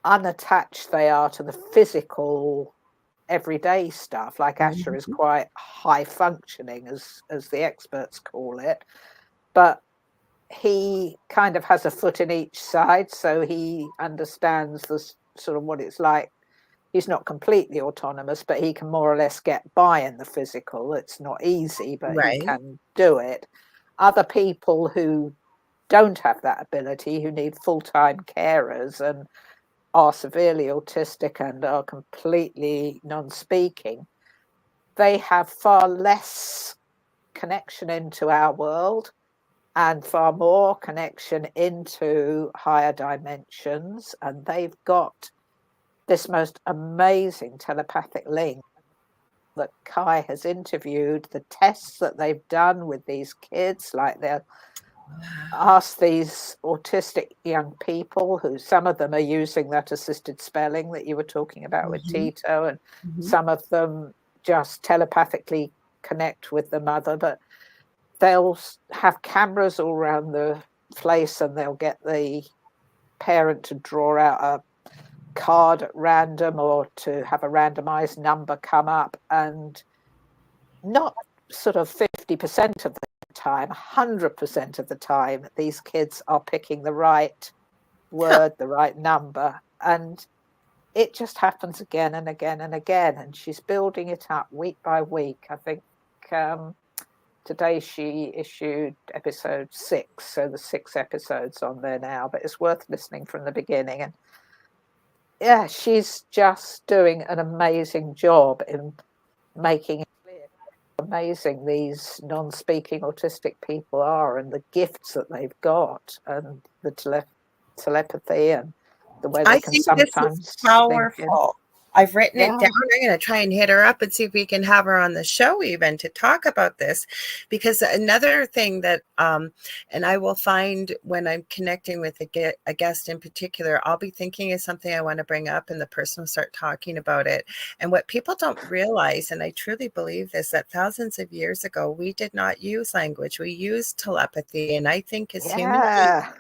unattached they are to the physical everyday stuff. Like Asher is quite high functioning, as the experts call it, but he kind of has a foot in each side, so he understands the sort of what it's like. He's not completely autonomous, but he can more or less get by in the physical. It's not easy, but he Right. can do it. Other people who don't have that ability, who need full-time carers and are severely autistic and are completely non-speaking, they have far less connection into our world and far more connection into higher dimensions. And they've got this most amazing telepathic link that Kai has interviewed, the tests that they've done with these kids, like they'll ask these autistic young people, who some of them are using that assisted spelling that you were talking about with Mm-hmm. Tito, and Mm-hmm. some of them just telepathically connect with the mother, but they'll have cameras all around the place, and they'll get the parent to draw out a card at random or to have a randomized number come up, and not sort of 50% of the time, 100% of the time, these kids are picking the right Huh. word, the right number, and it just happens again and again and again. And she's building it up week by week. I think today she issued episode 6, so the 6 episodes on there now, but it's worth listening from the beginning. And yeah, she's just doing an amazing job in making it clear how amazing these non-speaking autistic people are, and the gifts that they've got, and the telepathy, and the way they I can think this is sometimes link in. powerful. I've written it Yeah, down. I'm going to try and hit her up and see if we can have her on the show even to talk about this. Because another thing that, and I will find when I'm connecting with a guest in particular, I'll be thinking of something I want to bring up and the person will start talking about it. And what people don't realize, and I truly believe this, that thousands of years ago, we did not use language. We used telepathy. And I think as human beings, yeah,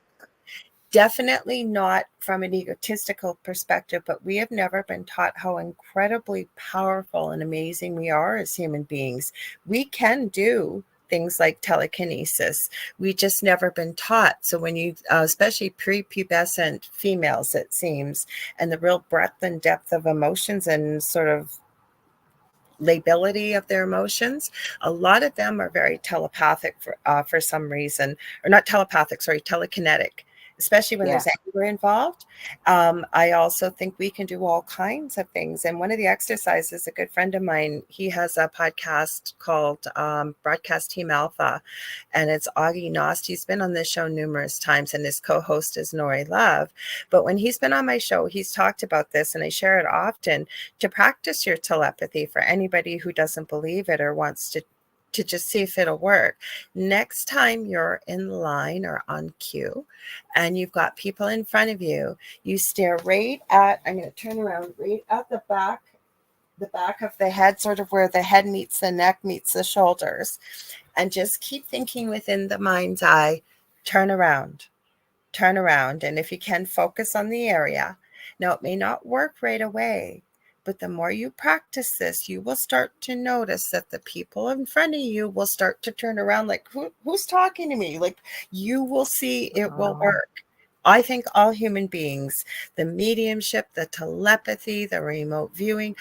definitely not from an egotistical perspective, but we have never been taught how incredibly powerful and amazing we are as human beings. We can do things like telekinesis. We just never been taught. So when you, especially prepubescent females, it seems, and the real breadth and depth of emotions and sort of lability of their emotions, a lot of them are very telepathic for some reason, or not telepathic, sorry, telekinetic especially when Yeah. there's anger involved. I also think we can do all kinds of things. And one of the exercises, a good friend of mine, he has a podcast called Broadcast Team Alpha, and it's Augie Nost. He's been on this show numerous times, and his co-host is Nori Love. But when he's been on my show, he's talked about this, and I share it often, to practice your telepathy for anybody who doesn't believe it or wants to just see if it'll work. Next time you're in line or on cue and you've got people in front of you, you stare right at, I'm going to turn around, right at the back of the head, sort of where the head meets the neck, meets the shoulders, and just keep thinking within the mind's eye, turn around, turn around. And if you can, focus on the area. Now, it may not work right away, but the more you practice this, you will start to notice that the people in front of you will start to turn around like, who's talking to me? Like, you will see it will work. I think all human beings, the mediumship, the telepathy, the remote viewing,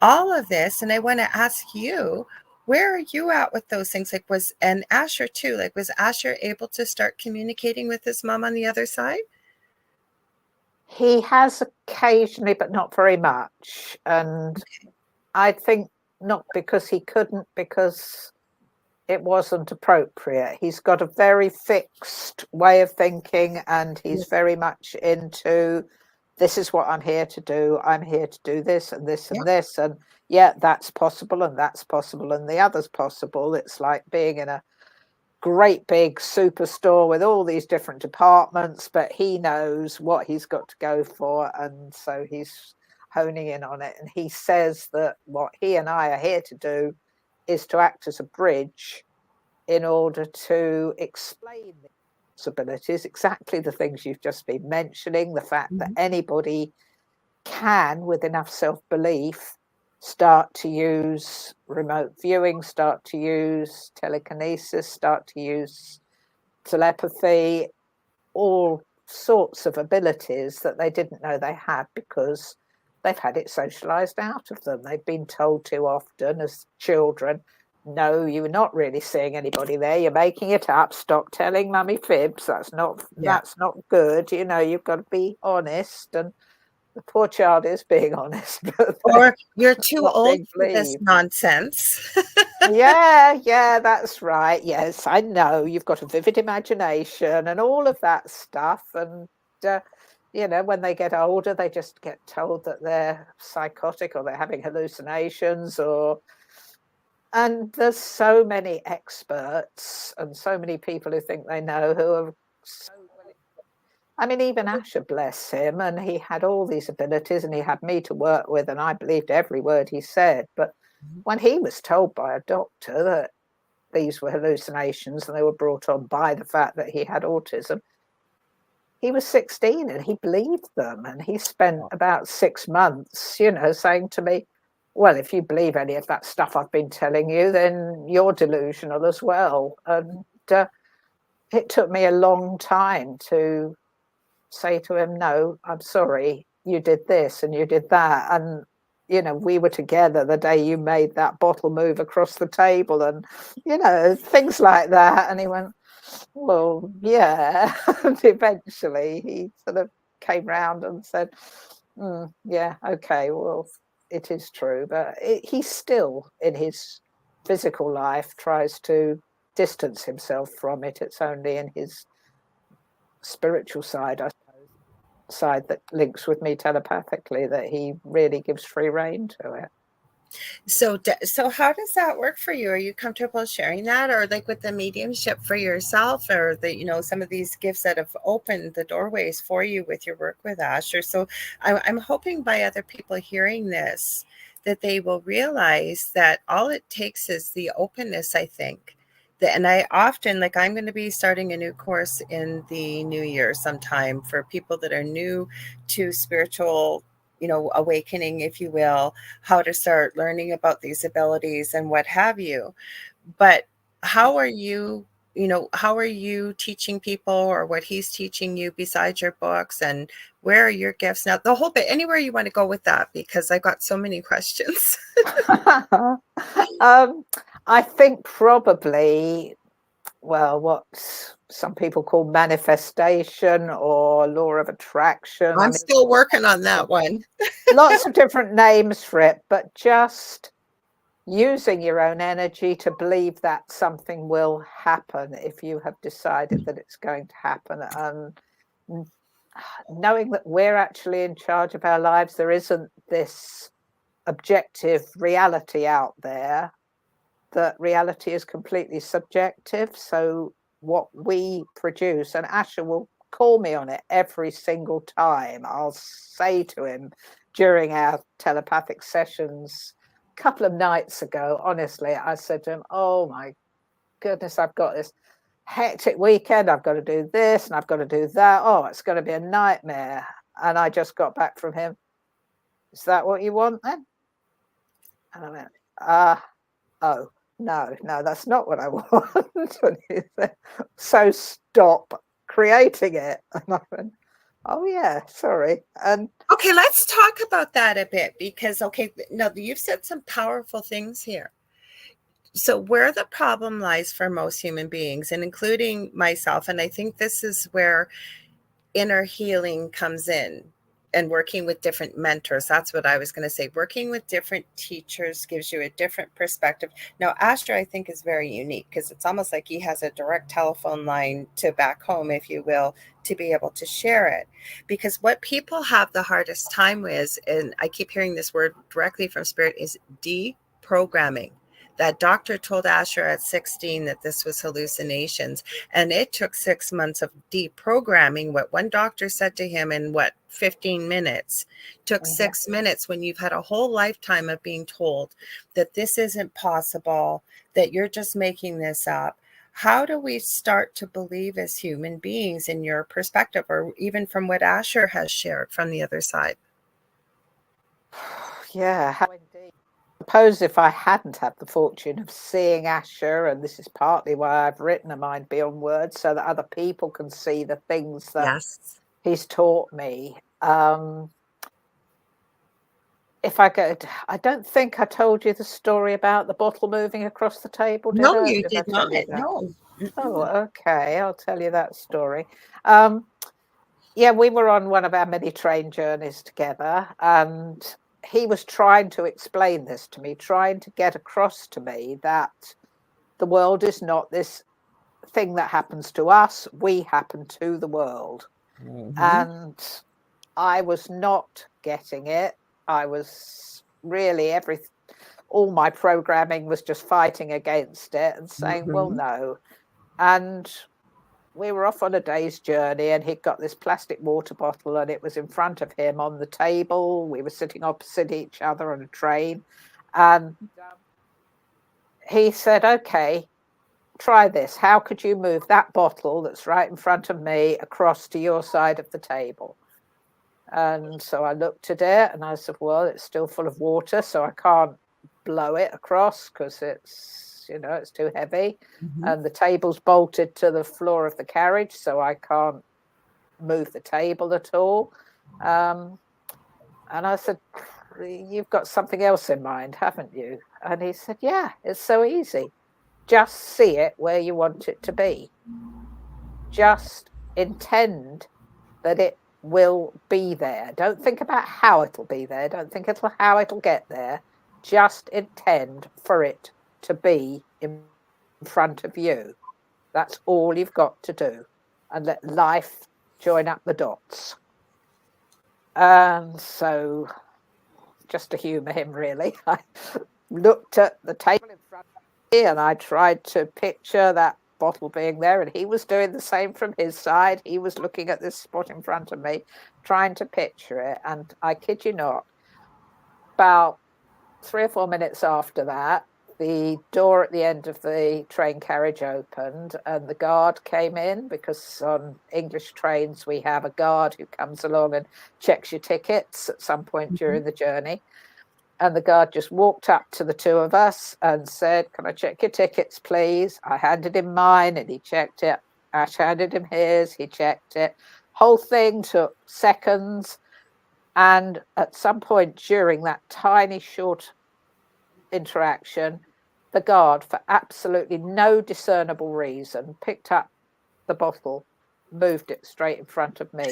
all of this. And I want to ask you, where are you at with those things? Like, and Asher too, like, was Asher able to start communicating with his mom on the other side? He has occasionally, but not very much. And I think not because he couldn't, because it wasn't appropriate. He's got a very fixed way of thinking, and he's very much into, this is what I'm here to do. I'm here to do this and this and this. And yeah, that's possible, and that's possible, and the other's possible. It's like being in a great big superstore with all these different departments, but he knows what he's got to go for, and so he's honing in on it. And he says that what he and I are here to do is to act as a bridge in order to explain the possibilities, exactly the things you've just been mentioning, the fact that anybody can, with enough self-belief, start to use remote viewing, start to use telekinesis, start to use telepathy, all sorts of abilities that they didn't know they had because they've had it socialized out of them. They've been told too often as children, no, you're not really seeing anybody there. You're making it up. Stop telling mummy fibs. That's not good. You know, you've got to be honest. And the poor child is being honest. Or you're too old for this nonsense. Yeah, that's right. Yes, I know. You've got a vivid imagination and all of that stuff. And, you know, when they get older, they just get told that they're psychotic or they're having hallucinations and there's so many experts and so many people who think they know who are so willing. I mean, even Asher, bless him, and he had all these abilities and he had me to work with and I believed every word he said. But when he was told by a doctor that these were hallucinations and they were brought on by the fact that he had autism, he was 16 and he believed them. And he spent about 6 months, you know, saying to me, well, if you believe any of that stuff I've been telling you, then you're delusional as well. And it took me a long time to say to him, no, I'm sorry, you did this and you did that. And, you know, we were together the day you made that bottle move across the table and, you know, things like that. And he went, well, yeah. And eventually he sort of came round and said, yeah, okay, well, it is true. But he still, in his physical life, tries to distance himself from it. It's only in his spiritual side, I suppose, side that links with me telepathically, that he really gives free rein to it. So how does that work for you? Are you comfortable sharing that, or like with the mediumship for yourself, or the, you know, some of these gifts that have opened the doorways for you with your work with Asher? So I'm hoping by other people hearing this that they will realize that all it takes is the openness, I think. And I often, like, I'm going to be starting a new course in the new year sometime for people that are new to spiritual, you know, awakening, if you will, how to start learning about these abilities and what have you. But how are you, you know, how are you teaching people, or what he's teaching you besides your books, and where are your gifts now? The whole bit, anywhere you want to go with that, because I got so many questions. I think probably what some people call manifestation or law of attraction. I'm still working on that one. Lots of different names for it, but just using your own energy to believe that something will happen if you have decided that it's going to happen, and knowing that we're actually in charge of our lives. There isn't this objective reality out there, that reality is completely subjective. So what we produce, and Asher will call me on it every single time I'll say to him during our telepathic sessions. A couple of nights ago, honestly, I said to him, oh my goodness, I've got this hectic weekend, I've got to do this and I've got to do that, oh, it's going to be a nightmare. And I just got back from him, is that what you want then? And I went, oh, no, that's not what I want. And he said, so stop creating it. And I went, oh yeah, sorry. And okay, let's talk about that a bit, because no, you've said some powerful things here. So where the problem lies for most human beings, and including myself, and I think this is where inner healing comes in, and working with different mentors. That's what I was going to say. Working with different teachers gives you a different perspective. Now, Asher, I think, is very unique because it's almost like he has a direct telephone line to back home, if you will, to be able to share it. Because what people have the hardest time with, and I keep hearing this word directly from Spirit, is deprogramming. That doctor told Asher at 16 that this was hallucinations. And it took 6 months of deprogramming what one doctor said to him in 15 minutes. Took 6 minutes when you've had a whole lifetime of being told that this isn't possible, that you're just making this up. How do we start to believe as human beings, in your perspective, or even from what Asher has shared from the other side? Yeah, how indeed. Suppose if I hadn't had the fortune of seeing Asher, and this is partly why I've written A Mind Beyond Words, so that other people can see the things that he's taught me. If I don't think I told you the story about the bottle moving across the table, did I? No, you did not. No. Oh, okay. I'll tell you that story. Yeah, we were on one of our many train journeys together, and he was trying to explain this to me, trying to get across to me that the world is not this thing that happens to us. We happen to the world. And I was not getting it. I was really, all my programming was just fighting against it and saying, well, no. And we were off on a day's journey, and he'd got this plastic water bottle, and it was in front of him on the table. We were sitting opposite each other on a train, and he said, okay, try this. How could you move that bottle that's right in front of me across to your side of the table? And so I looked at it and I said, well, it's still full of water, so I can't blow it across because it's, it's too heavy. And the table's bolted to the floor of the carriage, so I can't move the table at all. And I said, you've got something else in mind, haven't you? And he said, yeah, it's so easy. Just see it where you want it to be. Just intend that it will be there. Don't think about how it'll be there. Don't think how it'll get there. Just intend for it to be in front of you. That's all you've got to do. And let life join up the dots. And so, just to humour him, really, I looked at the table in front of me and I tried to picture that bottle being there, and he was doing the same from his side. He was looking at this spot in front of me, trying to picture it. And I kid you not, about 3 or 4 minutes after that, the door at the end of the train carriage opened and the guard came in, because on English trains we have a guard who comes along and checks your tickets at some point during the journey. And the guard just walked up to the two of us and said, can I check your tickets, please? I handed him mine and he checked it. Ash handed him his, he checked it. Whole thing took seconds. And at some point during that tiny short interaction, the guard, for absolutely no discernible reason, picked up the bottle, moved it straight in front of me,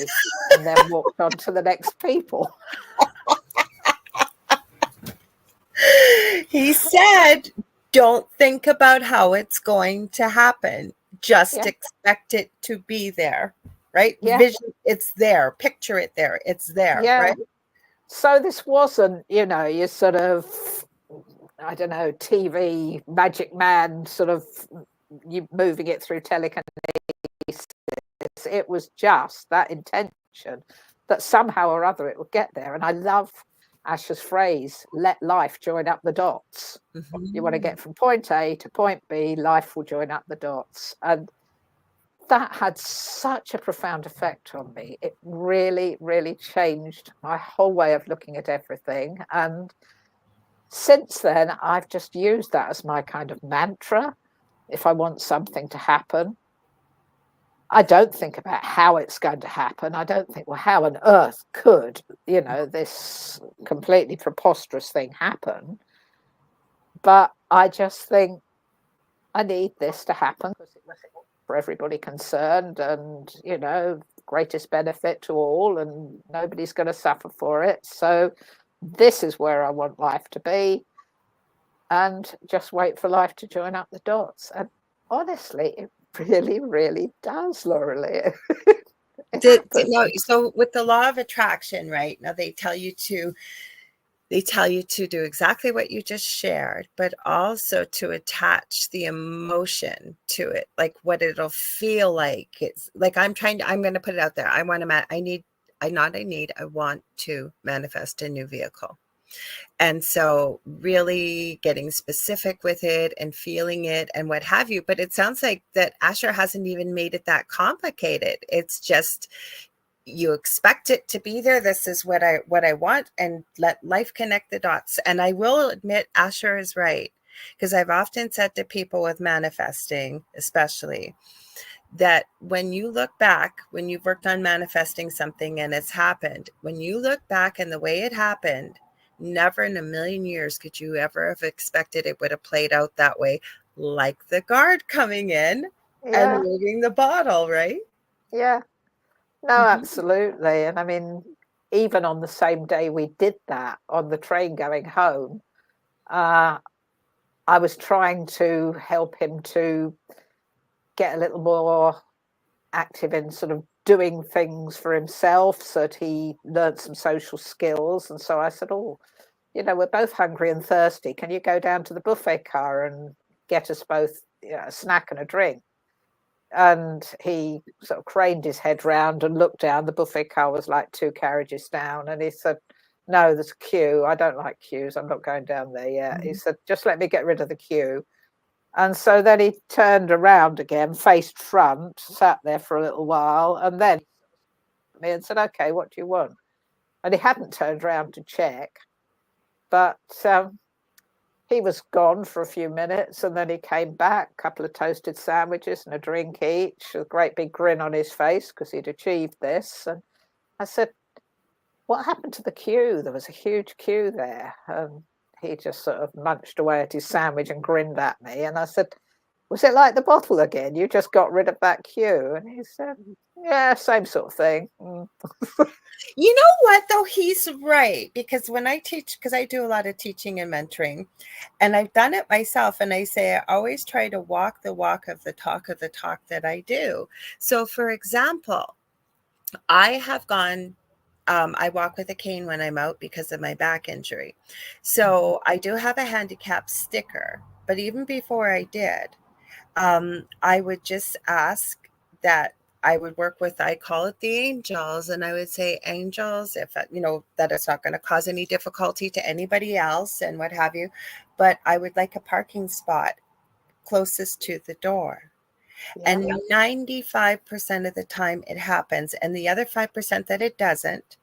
and then walked on to the next people. He said, don't think about how it's going to happen. Just Yeah. expect it to be there, right? Yeah. Vision, it's there. Picture it there. It's there, Yeah. right? So this wasn't, you sort of, I don't know, TV magic man sort of you moving it through telekinesis. It was just that intention that somehow or other it would get there. And I love Asher's phrase, let life join up the dots. Mm-hmm. You want to get from point A to point B, life will join up the dots. And that had such a profound effect on me. It really, really changed my whole way of looking at everything. And since then, I've just used that as my kind of mantra. If I want something to happen, I don't think about how it's going to happen. I don't think, well, how on earth could, this completely preposterous thing happen? But I just think I need this to happen because it was for everybody concerned and, greatest benefit to all, and nobody's going to suffer for it. So this is where I want life to be, and just wait for life to join up the dots. And honestly, it really, really does, Lorilei. So with the law of attraction, right now they tell you to do exactly what you just shared, but also to attach the emotion to it, like what it'll feel like. It's like I'm going to put it out there. I want to manifest a new vehicle. And so really getting specific with it and feeling it and what have you. But it sounds like that Asher hasn't even made it that complicated. It's just, you expect it to be there. This is what I want, and let life connect the dots. And I will admit, Asher is right, because I've often said to people with manifesting, especially, that when you look back, when you've worked on manifesting something and it's happened, when you look back and the way it happened, never in a million years could you ever have expected it would have played out that way, like the guard coming in and moving the bottle, right? Yeah. No, absolutely. And I mean, even on the same day we did that, on the train going home, I was trying to help him to get a little more active in sort of doing things for himself so that he learned some social skills. And so I said, oh, we're both hungry and thirsty. Can you go down to the buffet car and get us both a snack and a drink? And he sort of craned his head round and looked down. The buffet car was like 2 carriages down. And he said, no, there's a queue. I don't like queues. I'm not going down there yet. Mm-hmm. He said, just let me get rid of the queue. And so then he turned around again, faced front, sat there for a little while, and then me and said, okay, what do you want? And he hadn't turned around to check, but he was gone for a few minutes, and then he came back, a couple of toasted sandwiches and a drink each, a great big grin on his face because he'd achieved this. And I said, what happened to the queue? There was a huge queue there. And he just sort of munched away at his sandwich and grinned at me. And I said, was it like the bottle again? You just got rid of that queue? And he said, yeah, same sort of thing. You know what, though? He's right. Because when I teach, because I do a lot of teaching and mentoring, and I've done it myself, and I say I always try to walk the walk of the talk that I do. So, for example, I have gone, I walk with a cane when I'm out because of my back injury. So I do have a handicap sticker. But even before I did, I would just ask that I would work with, I call it the angels, and I would say, angels, if that it's not going to cause any difficulty to anybody else and what have you, but I would like a parking spot closest to the door. Yeah. And 95% of the time it happens. And the other 5% that it doesn't,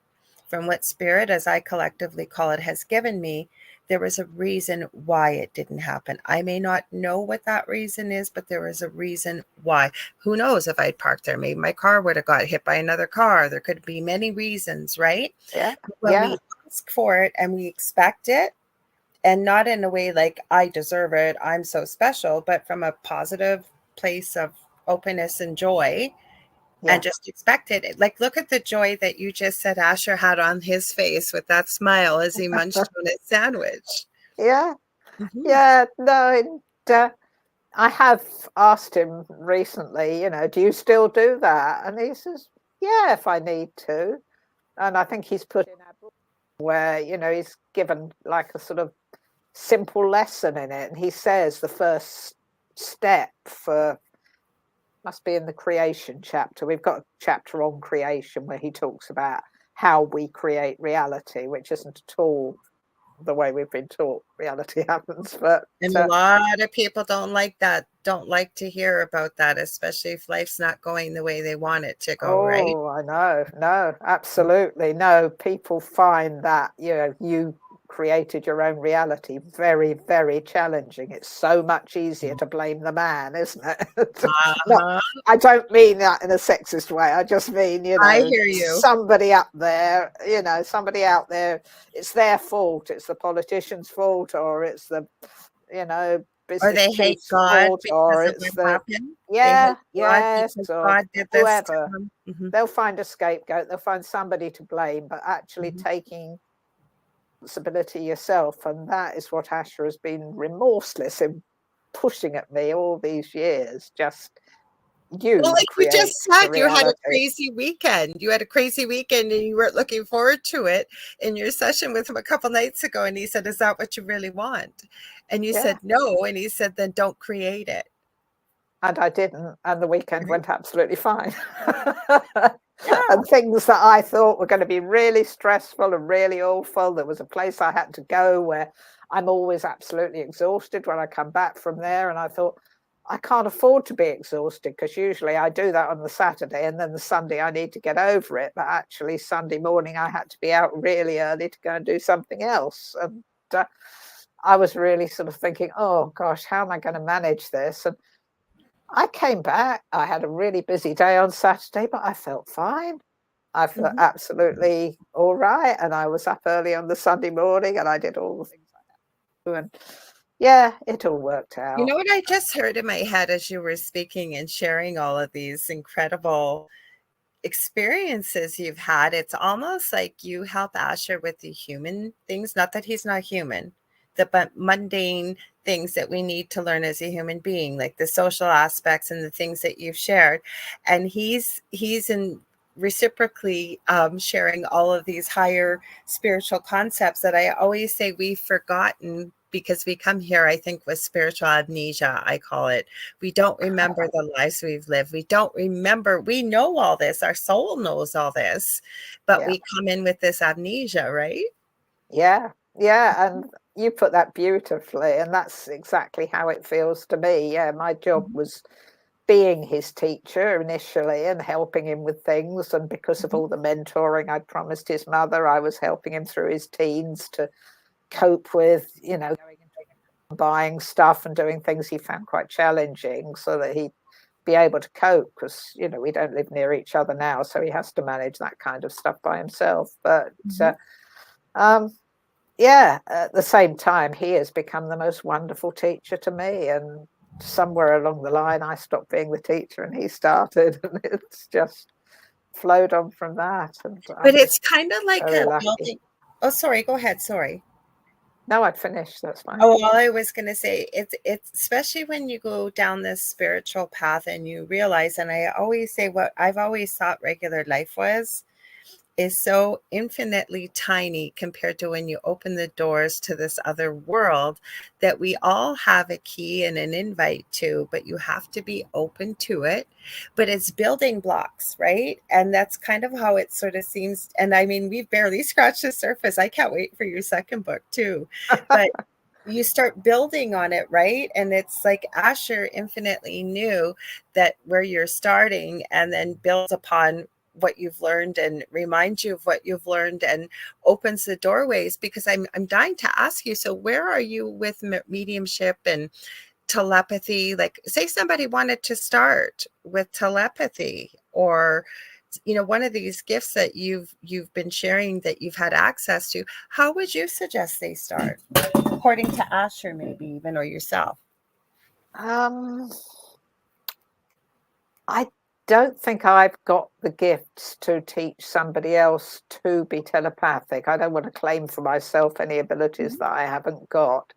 from what spirit, as I collectively call it, has given me, there was a reason why it didn't happen. I may not know what that reason is, but there was a reason why. Who knows if I'd parked there? Maybe my car would have got hit by another car. There could be many reasons, right? Yeah. When we ask for it and we expect it, and not in a way like I deserve it, I'm so special, but from a positive place of openness and joy, and Yeah. just expect it. Like, look at the joy that you just said Asher had on his face with that smile as he munched on his sandwich. Yeah. Mhm. Yeah. No, I have asked him recently, do you still do that? And he says, yeah, if I need to. And I think he's put in a book where, he's given like a sort of simple lesson in it. And he says the first step for must be in the creation chapter. We've got a chapter on creation where he talks about how we create reality, which isn't at all the way we've been taught reality happens. But And a lot of people don't like that, don't like to hear about that, especially if life's not going the way they want it to go, right? oh, I know. No, absolutely. No, people find that, you created your own reality very, very challenging. It's so much easier to blame the man, isn't it? Not, Uh-huh. I don't mean that in a sexist way. I just mean, I hear you. somebody up there, somebody out there, it's their fault. It's the politician's fault, or it's the, Or business they hate chief's God fault, or because of it's what the, happened. They yeah, hate God yes, because or God did this to whoever. them. Mhm, They'll find a scapegoat, they'll find somebody to blame, but actually mhm. taking responsibility yourself. And that is what Asher has been remorseless in pushing at me all these years. Just Well, you like you just create said, the you had a reality. crazy weekend. You had a crazy weekend and you weren't looking forward to it in your session with him a couple nights ago. And he said, "Is that what you really want?" And you Yeah. said, "No." And he said, "Then don't create it." And I didn't. And the weekend Right? went absolutely fine. Yeah. And things that I thought were going to be really stressful and really awful. There was a place I had to go where I'm always absolutely exhausted when I come back from there. And I thought, I can't afford to be exhausted because usually I do that on the Saturday and then the Sunday I need to get over it. But actually, Sunday morning I had to be out really early to go and do something else. And I was really sort of thinking, oh gosh, how am I going to manage this? And I came back. I had a really busy day on Saturday, but I felt fine. I felt Mhm. absolutely all right. And I was up early on the Sunday morning and I did all the things I had to do. And yeah, it all worked You out. know what I just heard in my head as you were speaking and sharing all of these incredible experiences you've had? It's almost like you help Asher with the human things, not that he's not human, the but mundane things that we need to learn as a human being, like the social aspects and the things that you've shared. And he's in reciprocally sharing all of these higher spiritual concepts that I always say we've forgotten because we come here, I think, with spiritual amnesia, I call it. We don't remember the lives we've lived. We don't remember. We know all this. Our soul knows all this, but Yeah. we come in with this amnesia, right? Yeah. Yeah. And you put that beautifully. And that's exactly how it feels to me. Yeah. My job Mhm, was being his teacher initially and helping him with things. And because of mhm, all the mentoring I'd promised his mother, I was helping him through his teens to cope with, going and buying stuff and doing things he found quite challenging so that he'd be able to cope because, we don't live near each other now. So he has to manage that kind of stuff by himself. But mhm. um, yeah, at the same time, he has become the most wonderful teacher to me. And somewhere along the line, I stopped being the teacher and he started. And it's just flowed on from that. And But I'm it's just kind of like very a lucky. building. Oh, sorry. Go ahead. Sorry. No, I'd finished. That's fine. Oh, all I was going to say, it's especially when you go down this spiritual path and you realize, and I always say what I've always thought regular life was, is so infinitely tiny compared to when you open the doors to this other world that we all have a key and an invite to, but you have to be open to it. But it's building blocks, right? And that's kind of how it sort of seems. And I mean, we've barely scratched the surface. I can't wait for your second book too. But you start building on it, right? And it's like Asher infinitely knew that where you're starting and then builds upon what you've learned and reminds you of what you've learned and opens the doorways. Because I'm dying to ask you, so where are you with mediumship and telepathy? Like, say somebody wanted to start with telepathy or one of these gifts that you've been sharing that you've had access to, how would you suggest they start, according to Asher, maybe even, or yourself? I don't think I've got the gifts to teach somebody else to be telepathic. I don't want to claim for myself any abilities that I haven't got.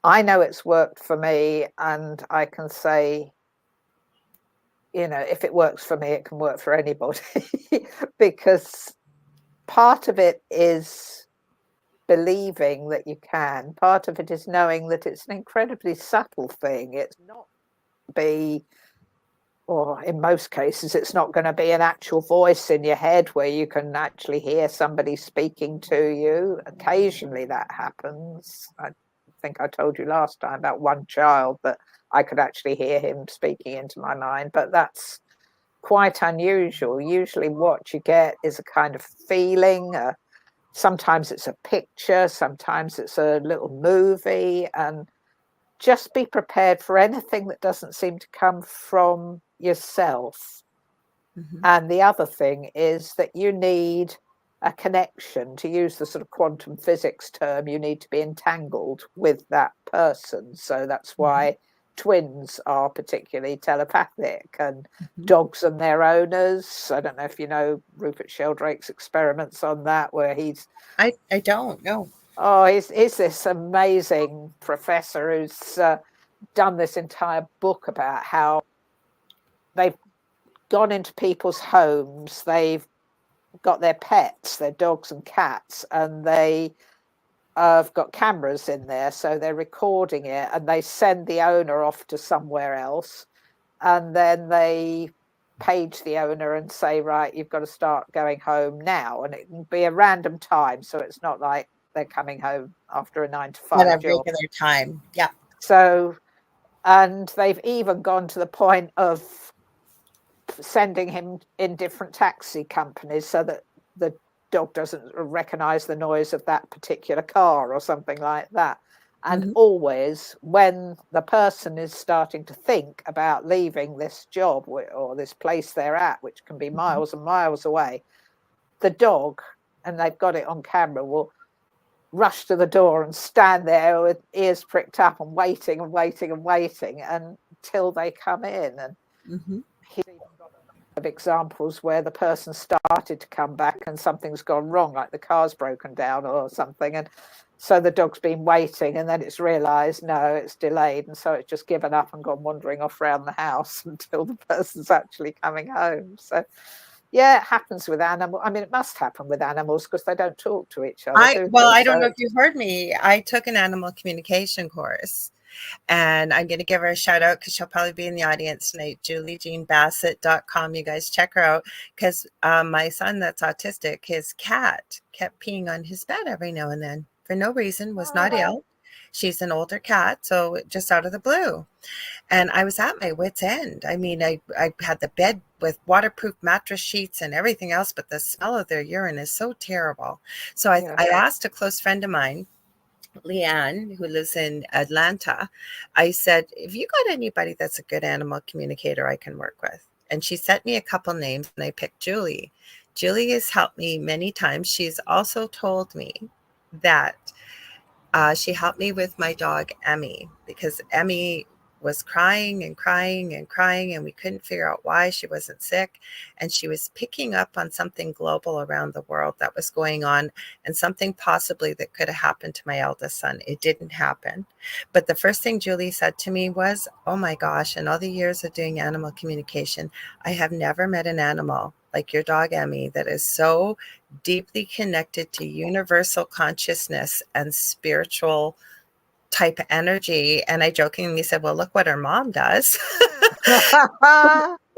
I know it's worked for me, and I can say, if it works for me, it can work for anybody. Because part of it is believing that you can. Part of it is knowing that it's an incredibly subtle thing. It's not or in most cases, it's not going to be an actual voice in your head where you can actually hear somebody speaking to you. Occasionally that happens. I think I told you last time about one child that I could actually hear him speaking into my mind, but that's quite unusual. Usually what you get is a kind of feeling. Sometimes it's a picture, sometimes it's a little movie, and just be prepared for anything that doesn't seem to come from yourself. And the other thing is that you need a connection. To use the sort of quantum physics term, you need to be entangled with that person. So that's why twins are particularly telepathic, and dogs and their owners. I don't know if you know Rupert Sheldrake's experiments on that, where he's... I don't know. Oh, he's this amazing professor who's done this entire book about how they've gone into people's homes, they've got their pets, their dogs and cats, and they have got cameras in there, so they're recording it, and they send the owner off to somewhere else, and then they page the owner and say, right, you've got to start going home now, and it can be a random time, so it's not like they're coming home after a 9 to 5 At a job. regular time. Yeah. So, and they've even gone to the point of sending him in different taxi companies so that the dog doesn't recognize the noise of that particular car or something like that. And always when the person is starting to think about leaving this job or this place they're at, which can be miles and miles away, the dog, and they've got it on camera, will rush to the door and stand there with ears pricked up and waiting and waiting and waiting until they come in. And he's even got a number of examples where the person started to come back and something's gone wrong, like the car's broken down or something, and so the dog's been waiting, and then it's realized no, it's delayed, and so it's just given up and gone wandering off around the house until the person's actually coming home. So yeah, it happens with animals. I mean, it must happen with animals because they don't talk to each other, do they? I don't know if you heard me. I took an animal communication course, and I'm going to give her a shout out because she'll probably be in the audience tonight. JulieJeanBassett.com. You guys check her out, because my son that's autistic, his cat kept peeing on his bed every now and then for no reason, was not ill. She's an older cat, so just out of the blue. And I was at my wit's end. I mean, I had the bed with waterproof mattress sheets and everything else, but the smell of their urine is so terrible. So I asked a close friend of mine, Leanne, who lives in Atlanta. I said, have you got anybody that's a good animal communicator I can work with? And she sent me a couple names, and I picked Julie. Julie has helped me many times. She's also told me that she helped me with my dog, Emmy, because Emmy was crying and crying and crying, and we couldn't figure out why she wasn't sick. And she was picking up on something global around the world that was going on, and something possibly that could have happened to my eldest son. It didn't happen. But the first thing Julie said to me was, oh my gosh, in all the years of doing animal communication, I have never met an animal like your dog, Emmy, that is so deeply connected to universal consciousness and spiritual type energy. And I jokingly said, well, look what her mom does.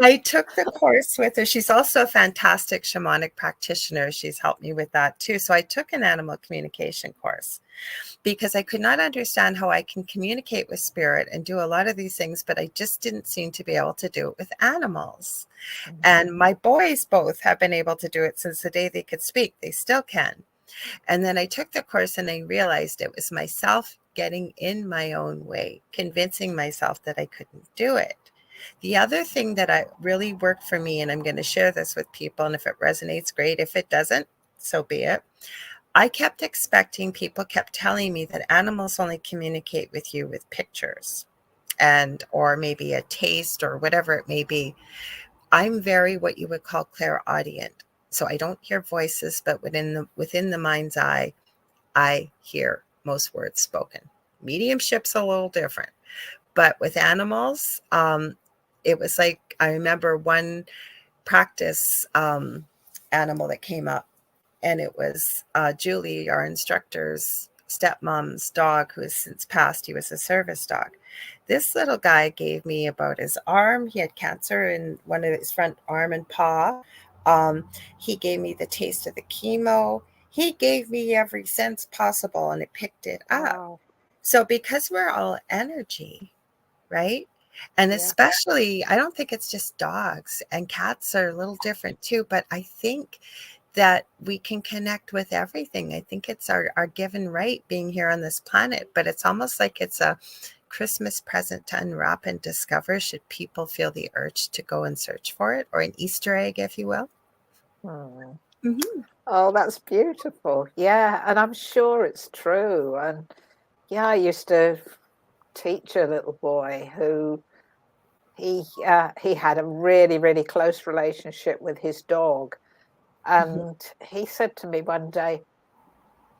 I took the course with her. She's also a fantastic shamanic practitioner. She's helped me with that too. So I took an animal communication course because I could not understand how I can communicate with spirit and do a lot of these things, but I just didn't seem to be able to do it with animals. And my boys both have been able to do it since the day they could speak. They still can. And then I took the course and I realized it was myself getting in my own way, convincing myself that I couldn't do it. The other thing that I really worked for me, and I'm going to share this with people, and if it resonates, great. If it doesn't, so be it. I kept expecting, people kept telling me that animals only communicate with you with pictures and or maybe a taste or whatever it may be. I'm very what you would call clairaudient. So I don't hear voices, but within the mind's eye, I hear most words spoken. Mediumship's a little different. But with animals, it was like I remember one practice animal that came up, and it was Julie, our instructor's stepmom's dog, who has since passed. He was a service dog. This little guy gave me about his arm. He had cancer in one of his front arm and paw. He gave me the taste of the chemo. He gave me every sense possible, and it picked it up. Wow. So because we're all energy, right? And Yeah. especially, I don't think it's just dogs, and cats are a little different too, but I think that we can connect with everything. I think it's our given right being here on this planet, but it's almost like it's a Christmas present to unwrap and discover, should people feel the urge to go and search for it, or an Easter egg, if you will. Mm-hmm. Oh, that's beautiful. Yeah, and I'm sure it's true. And yeah, I used to teach a little boy who he had a really, really close relationship with his dog. And he said to me one day,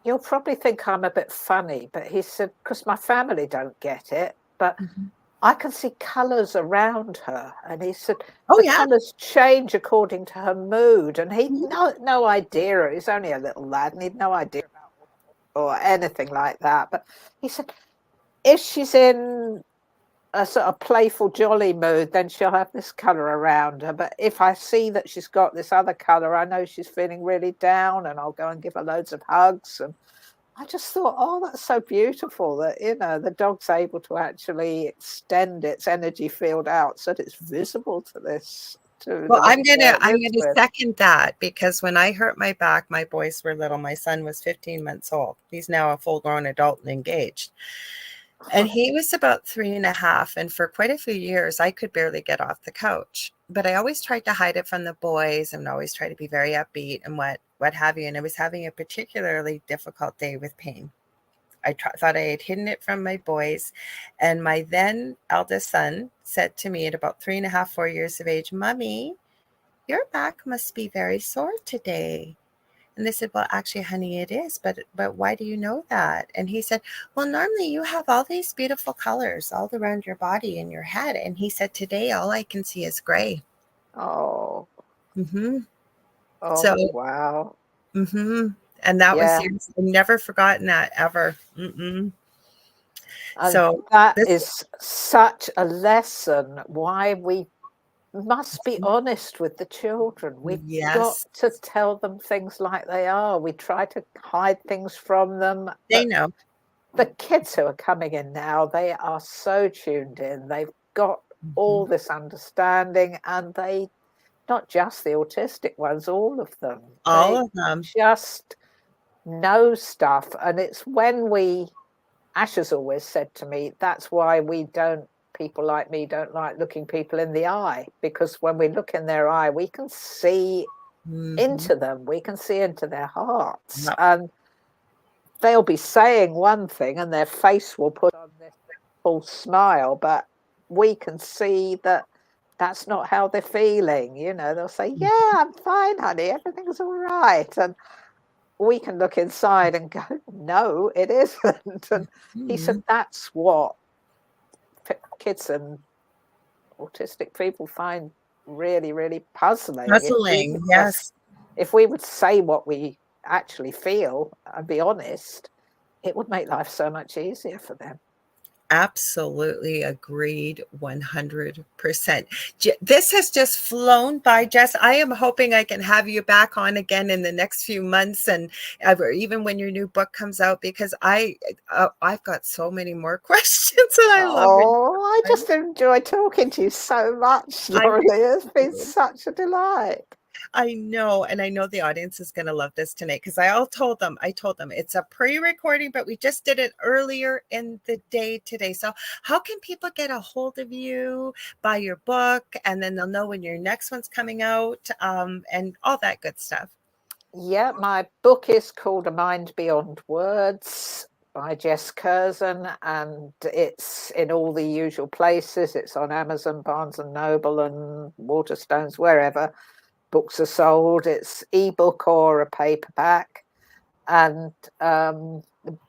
"You'll probably think I'm a bit funny," but he said, "Because my family don't get it, but I can see colours around her." And he said, Oh "The yeah. colours change according to her mood." And he'd no idea. He's only a little lad, and he'd no idea about or anything like that. But he said, if she's in a sort of playful, jolly mood, then she'll have this colour around her. But if I see that she's got this other colour, I know she's feeling really down, and I'll go and give her loads of hugs. And I just thought, oh, that's so beautiful that, you know, the dog's able to actually extend its energy field out so that it's visible to this, to Well, the little boy it I'm lives gonna with. second that, because when I hurt my back, my boys were little. My son was 15 months old. He's now a full-grown adult and engaged. And he was about 3.5. And for quite a few years, I could barely get off the couch. But I always tried to hide it from the boys and always try to be very upbeat and what have you. And I was having a particularly difficult day with pain. Thought I had hidden it from my boys. And my then eldest son said to me at about 3.5, 4 years of age, "Mommy, your back must be very sore today." And they said, "Well, actually, honey, it is. But why do you know that?" And he said, "Well, normally you have all these beautiful colors all around your body and your head." And he said, "Today, all I can see is gray." Oh, Mm-hmm. So, oh, wow. mm-hmm. And that was Yeah. years. I've never forgotten that ever. Mm-mm. And So that this, is such a lesson why we must be honest with the children. We've got yes, to tell them things like they are. We try to hide things from them, they but know. the kids who are coming in now, they are so tuned in. They've got Mm-hmm. all this understanding, and they, not just the autistic ones, all of them, All they of them. just know stuff. And it's when we, Ash has always said to me, that's why people like me don't like looking people in the eye, because when we look in their eye, we can see Mm-hmm. into them, we can see into their hearts. Yep. And they'll be saying one thing and their face will put on this full smile, but we can see that that's not how they're feeling. You know, they'll say, "Yeah, I'm fine, honey, everything's all right." And we can look inside and go, "No, it isn't." And he said Mm-hmm. that's what kids and autistic people find really, really puzzling. Puzzling. Yes. If we would say what we actually feel and be honest, it would make life so much easier for them. Absolutely agreed 100%. This has just flown by, Jes. I am hoping I can have you back on again in the next few months, and or even when your new book comes out, because I've got so many more questions, and I love when Oh, I just enjoy talking to you so much, I Lorilei. It's been do. such a delight. I know, and I know the audience is going to love this tonight because I told them it's a pre-recording, but we just did it earlier in the day today. So how can people get a hold of you, buy your book, and then they'll know when your next one's coming out, and all that good stuff? Yeah, my book is called A Mind Beyond Words by Jes Kerzen, and it's in all the usual places. It's on Amazon, Barnes and Noble, and Waterstones, wherever books are sold. It's ebook or a paperback. And the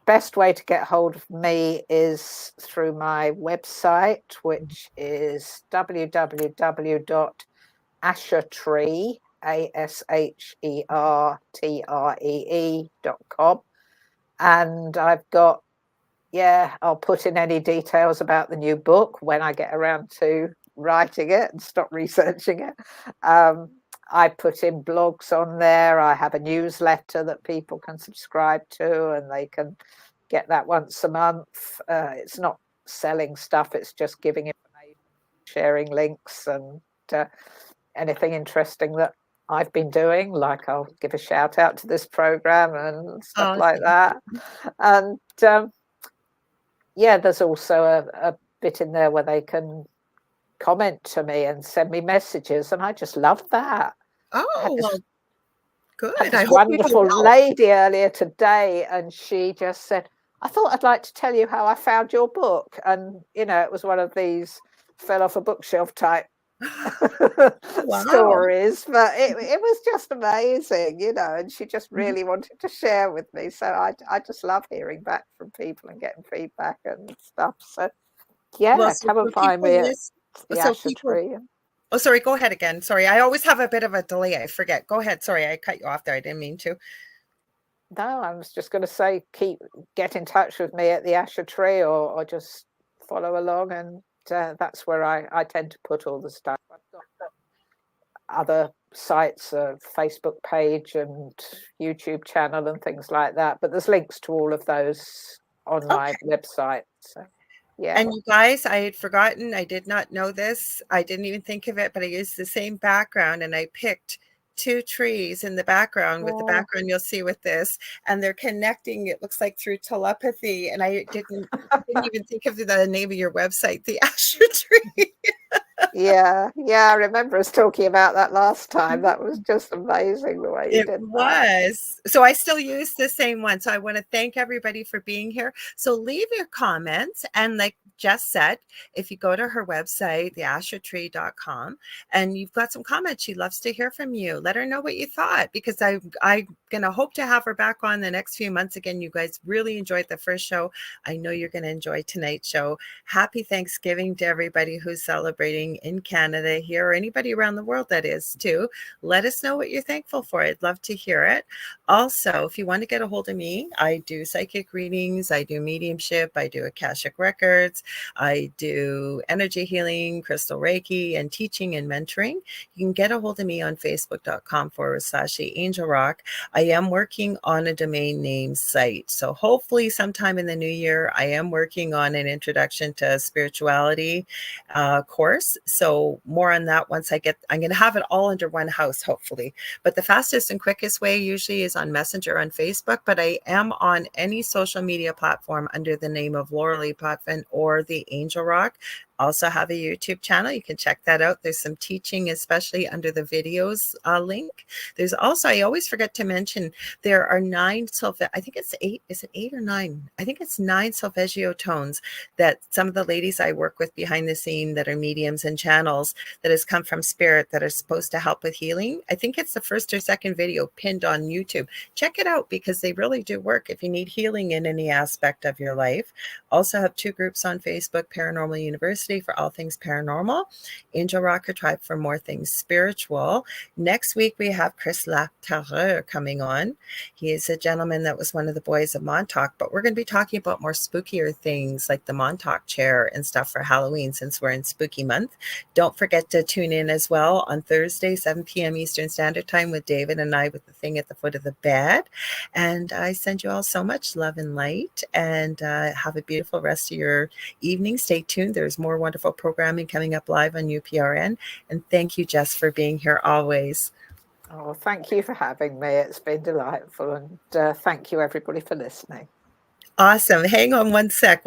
best way to get hold of me is through my website, which is www.ashertree, ASHERTREE.com. And I've got, I'll put in any details about the new book when I get around to writing it and stop researching it. I put in blogs on there. I have a newsletter that people can subscribe to, and they can get that once a month. It's not selling stuff, it's just giving information, sharing links, and anything interesting that I've been doing, like I'll give a shout out to this program and stuff like that. And there's also a bit in there where they can comment to me and send me messages, and I just love that. Oh, well, good. I had this wonderful lady earlier today, and she just said, I thought I'd like to tell you how I found your book. And, it was one of these fell off a bookshelf type stories, but it was just amazing, and she just really wanted to share with me. So I just love hearing back from people and getting feedback and stuff. So, come and find me at the Asher Tree. Oh, sorry, go ahead again. Sorry, I always have a bit of a delay. I forget. Go ahead. Sorry, I cut you off there. I didn't mean to. No, I was just going to say, get in touch with me at the Asher Tree, or just follow along, and that's where I tend to put all the stuff. I've got other sites, a Facebook page and YouTube channel and things like that, but there's links to all of those on my website. So. Yeah. And you guys, I had forgotten, I did not know this. I didn't even think of it, but I used the same background, and I picked 2 trees in the background with the background you'll see with this, and they're connecting, it looks like through telepathy. And I didn't even think of the name of your website, the Asher Tree. Yeah, I remember us talking about that last time. That was just amazing the way you did that. It was. So I still use the same one. So I want to thank everybody for being here. So leave your comments, and like Jes said, if you go to her website, theashertree.com, and you've got some comments, she loves to hear from you. Let her know what you thought, because I'm going to hope to have her back on the next few months. Again, you guys really enjoyed the first show. I know you're going to enjoy tonight's show. Happy Thanksgiving to everybody who's celebrating in Canada here, or anybody around the world that is too. Let us know what you're thankful for. I'd love to hear it. Also, if you want to get a hold of me, I do psychic readings, I do mediumship, I do Akashic records, I do energy healing, crystal Reiki, and teaching and mentoring. You can get a hold of me on facebook.com/Angel Rock. I am working on a domain name site. So hopefully sometime in the new year, I am working on an introduction to spirituality course. So more on that once I'm going to have it all under one house, hopefully. But the fastest and quickest way usually is on Messenger on Facebook, but I am on any social media platform under the name of Lorilei Potvin or the Angel Rock. Also have a YouTube channel. You can check that out. There's some teaching, especially under the videos link. There's also, I always forget to mention, there are 9 I think it's 8. Is it 8 or 9? I think it's 9 solfeggio tones that some of the ladies I work with behind the scene that are mediums and channels that has come from spirit that are supposed to help with healing. I think it's the first or second video pinned on YouTube. Check it out, because they really do work if you need healing in any aspect of your life. Also have 2 groups on Facebook, Paranormal University for all things paranormal, Angel Rocker Tribe for more things spiritual. Next week, we have Chris Lactareur coming on. He is a gentleman that was one of the boys of Montauk, but we're going to be talking about more spookier things like the Montauk chair and stuff for Halloween, since we're in spooky month. Don't forget to tune in as well on Thursday, 7 p.m. Eastern Standard Time with David and I with the thing at the foot of the bed. And I send you all so much love and light, and have a beautiful rest of your evening. Stay tuned. There's more wonderful programming coming up live on UPRN. And thank you, Jes, for being here always. Oh, thank you for having me. It's been delightful. And thank you, everybody, for listening. Awesome. Hang on one sec.